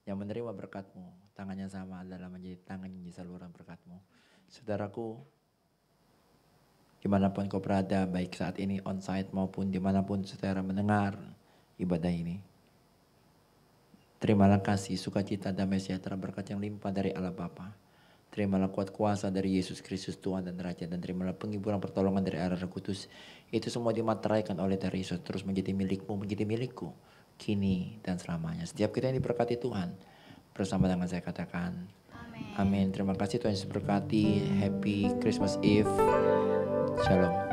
yang menerima berkat-Mu, tangannya sama adalah menjadi tangan yang saluran berkat-Mu. Saudaraku, dimanapun kau berada, baik saat ini on-site maupun dimanapun saudara mendengar ibadah ini. Terimalah kasih, sukacita, damai sejahtera, berkat yang limpah dari Allah Bapa. Terimalah kuat kuasa dari Yesus Kristus Tuhan dan Raja. Dan terimalah penghiburan pertolongan dari Allah Roh Kudus. Itu semua dimateraikan oleh dari Yesus. Terus menjadi milikmu, menjadi milikku. Kini dan selamanya. Setiap kita yang diberkati Tuhan. Bersama dengan saya katakan. Amin. Terima kasih Tuhan Yesus berkati. Happy Christmas Eve. Shalom.